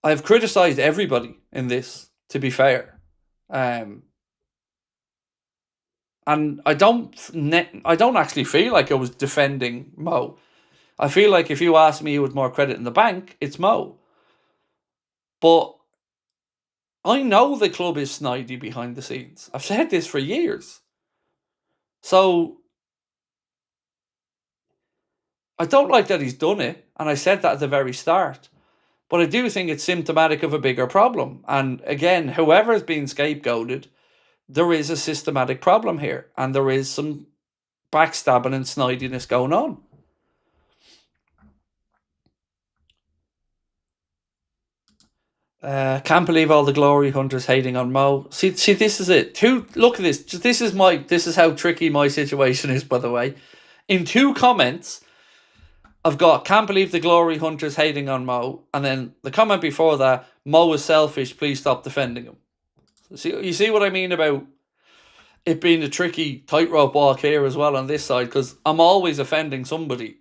criticised everybody in this, to be fair. And I don't actually feel like I was defending Mo. I feel like if you ask me with more credit in the bank, it's Mo. But I know the club is snidey behind the scenes. I've said this for years. So I don't like that he's done it, and I said that at the very start. But I do think it's symptomatic of a bigger problem. And again, whoever is being scapegoated, there is a systematic problem here, and there is some backstabbing and snidiness going on. Can't believe all the glory hunters hating on Mo. See, this is it. Look at this. This is how tricky my situation is, by the way. In 2 comments, I've got, can't believe the glory hunters hating on Mo. And then the comment before that, Mo is selfish, please stop defending him. You see what I mean about it being a tricky tightrope walk here as well on this side, because I'm always offending somebody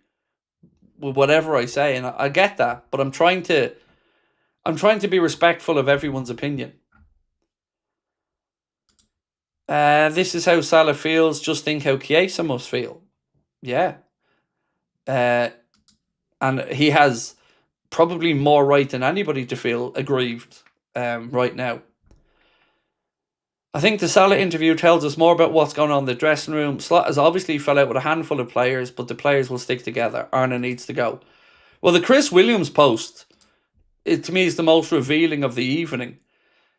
with whatever I say, and I get that, but I'm trying to be respectful of everyone's opinion. This is how Salah feels. Just think how Chiesa must feel. Yeah. And he has probably more right than anybody to feel aggrieved right now. I think the Salah interview tells us more about what's going on in the dressing room. Slot has obviously fell out with a handful of players, but the players will stick together. Arne needs to go. Well, the Chris Williams post, to me, is the most revealing of the evening.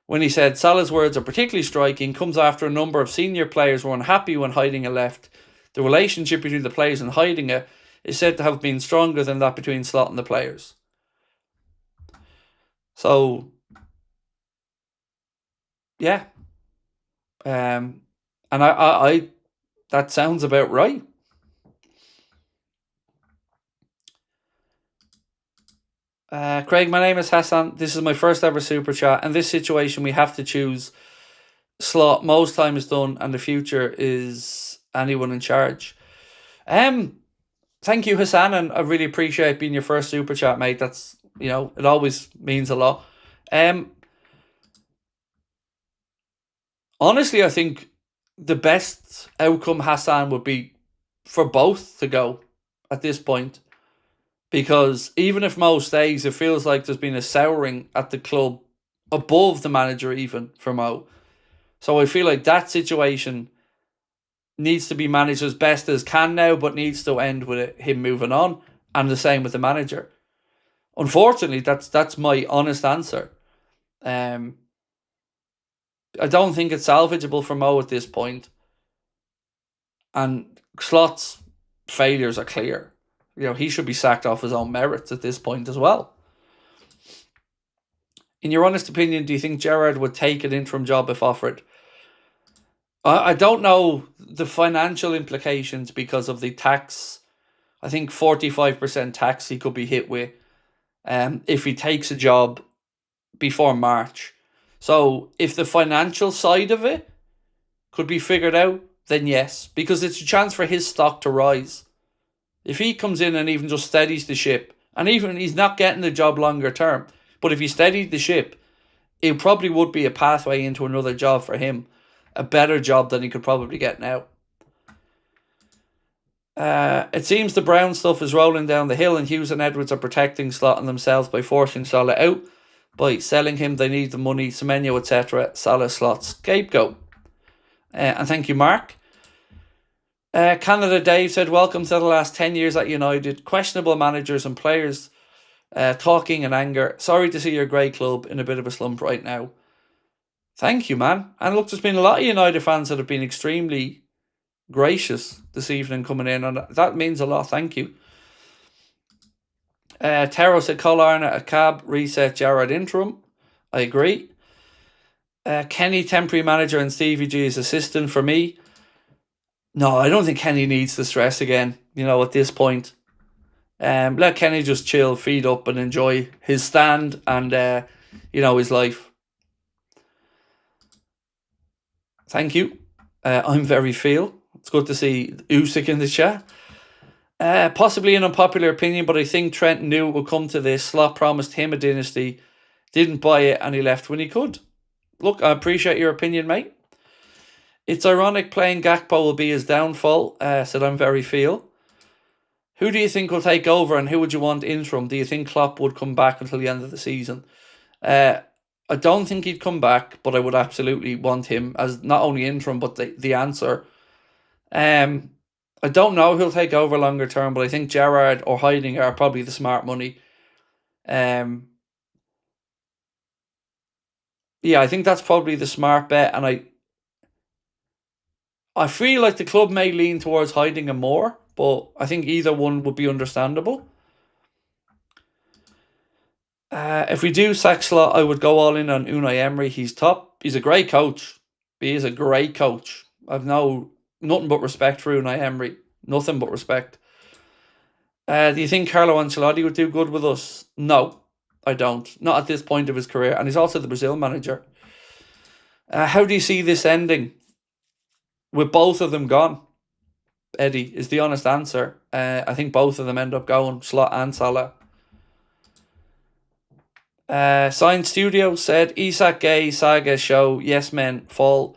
When he said, Salah's words are particularly striking, comes after a number of senior players were unhappy when Heidinga left. The relationship between the players and Heidinga is said to have been stronger than that between Slot and the players. So, yeah. And I that sounds about right. Craig, my name is Hassan. This is my first ever super chat. In this situation, we have to choose Slot. Most time is done, and the future is anyone in charge. Thank you, Hassan, and I really appreciate being your first super chat, mate. That's, it always means a lot. Honestly, I think the best outcome, Hassan, would be for both to go at this point. Because even if Mo stays, it feels like there's been a souring at the club above the manager, even for Mo. So I feel like that situation needs to be managed as best as can now, but needs to end with him moving on, and the same with the manager. Unfortunately, that's my honest answer. I don't think it's salvageable for Mo at this point, and Slot's failures are clear. He should be sacked off his own merits at this point as well. In your honest opinion, do you think Gerrard would take an interim job if offered? I don't know the financial implications because of the tax. I think 45% tax he could be hit with if he takes a job before March. So if the financial side of it could be figured out, then yes, because it's a chance for his stock to rise. If he comes in and even just steadies the ship, and even he's not getting the job longer term, but if he steadied the ship, it probably would be a pathway into another job for him, a better job than he could probably get now. It seems the Brown stuff is rolling down the hill, and Hughes and Edwards are protecting Slot and themselves by forcing Salah out. By selling him, they need the money, Semenyo, etc. Salah Slot's scapegoat. And thank you, Mark. Canada Dave said, welcome to the last 10 years at United. Questionable managers and players talking in anger. Sorry to see your great club in a bit of a slump right now. Thank you, man. And look, there's been a lot of United fans that have been extremely gracious this evening coming in, and that means a lot. Thank you. Taro said, call ARNE a cab, reset Gerrard interim. I agree. Kenny temporary manager and Stevie G is assistant for me. No, I don't think Kenny needs the stress again, at this point. Let Kenny just chill, feed up and enjoy his stand and, his life. Thank you. I'm very Phil. It's good to see Usyk in the chat. Possibly an unpopular opinion, but I think Trent knew it would come to this. Slot promised him a dynasty, didn't buy it, and he left when he could. Look, I appreciate your opinion, mate. It's ironic playing Gakpo will be his downfall, said I'm very Phil. Who do you think will take over and who would you want interim? Do you think Klopp would come back until the end of the season? I don't think he'd come back, but I would absolutely want him as not only interim, but the answer. I don't know who'll take over longer term, but I think Gerrard or Heiding are probably the smart money. Yeah, I think that's probably the smart bet, and I feel like the club may lean towards Heiding more, but I think either one would be understandable. If we do sack Slot, I would go all in on Unai Emery. He's top. He's a great coach. He is a great coach. I've nothing but respect for Unai Emery. Nothing but respect. Do you think Carlo Ancelotti would do good with us? No, I don't. Not at this point of his career. And he's also the Brazil manager. How do you see this ending? With both of them gone, Eddie, is the honest answer. I think both of them end up going, Slot and Salah. Science Studio said, Isak Gay, Saga show, yes men fall.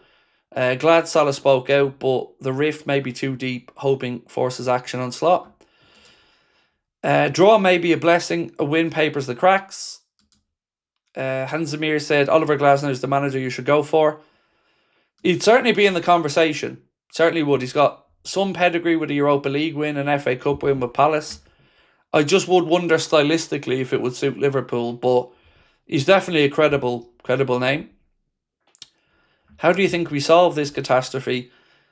Glad Salah spoke out, but the rift may be too deep, hoping forces action on Slot. Draw may be a blessing, a win papers the cracks. Hans Zamir said, Oliver Glasner is the manager you should go for. He'd certainly be in the conversation. Certainly would. He's got some pedigree with a Europa League win and FA Cup win with Palace. I just would wonder stylistically if it would suit Liverpool, but he's definitely a credible name. How do you think we solve this catastrophe?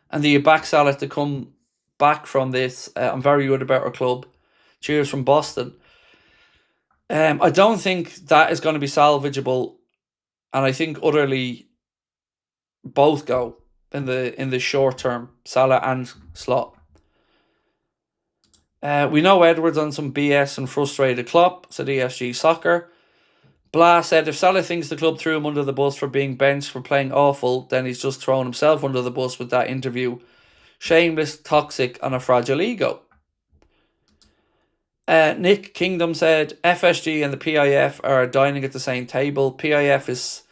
And do you back Salah to come back from this? I'm very good about our club. Cheers from Boston. I don't think that is going to be salvageable, and I think utterly both go in the short term, Salah and Slot. We know Edwards on some BS and frustrated Klopp, said ESG Soccer. Blah said, if Salah thinks the club threw him under the bus for being benched for playing awful, then he's just thrown himself under the bus with that interview. Shameless, toxic, and a fragile ego. Nick Kingdom said FSG and the PIF are dining at the same table. PIF is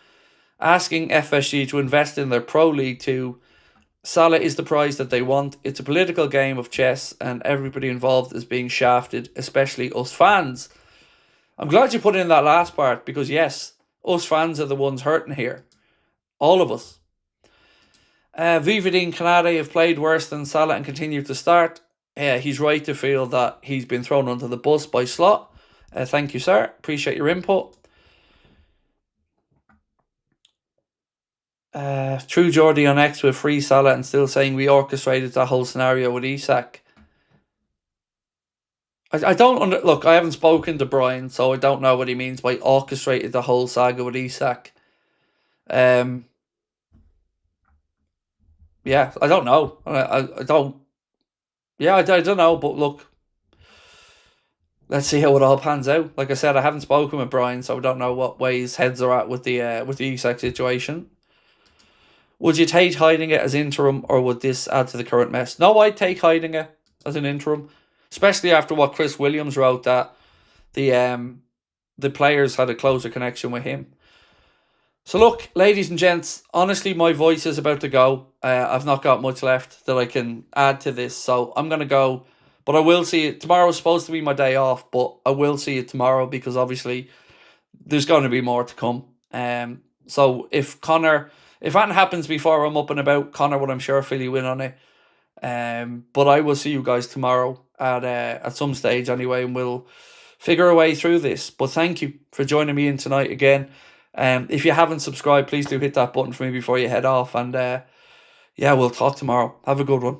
asking FSG to invest in their Pro League too. Salah is the prize that they want. It's a political game of chess and everybody involved is being shafted, especially us fans. I'm glad you put in that last part because yes, us fans are the ones hurting here. All of us. Vivadine Canade have played worse than Salah and continue to start. He's right to feel that he's been thrown under the bus by Slot. Thank you, sir. Appreciate your input. True Geordie on X with free Salah and still saying we orchestrated that whole scenario with Isak. I don't look. I haven't spoken to Brian, so I don't know what he means by orchestrated the whole saga with Isak. Yeah, I don't know. I don't. Yeah, I don't know. But look, let's see how it all pans out. Like I said, I haven't spoken with Brian, so I don't know what way his heads are at with the Isak situation. Would you take hiding it as interim, or would this add to the current mess? No, I'd take hiding it as an interim, especially after what Chris Williams wrote that the players had a closer connection with him. So look, ladies and gents, honestly, my voice is about to go. I've not got much left that I can add to this, so I'm going to go. But I will see it. Tomorrow's supposed to be my day off, but I will see it tomorrow because obviously there's going to be more to come. So if anything happens before I'm up and about, Connor would, I'm sure, fill you in on it. But I will see you guys tomorrow at some stage anyway, and we'll figure a way through this. But thank you for joining me in tonight again. If you haven't subscribed, please do hit that button for me before you head off. And yeah, we'll talk tomorrow. Have a good one.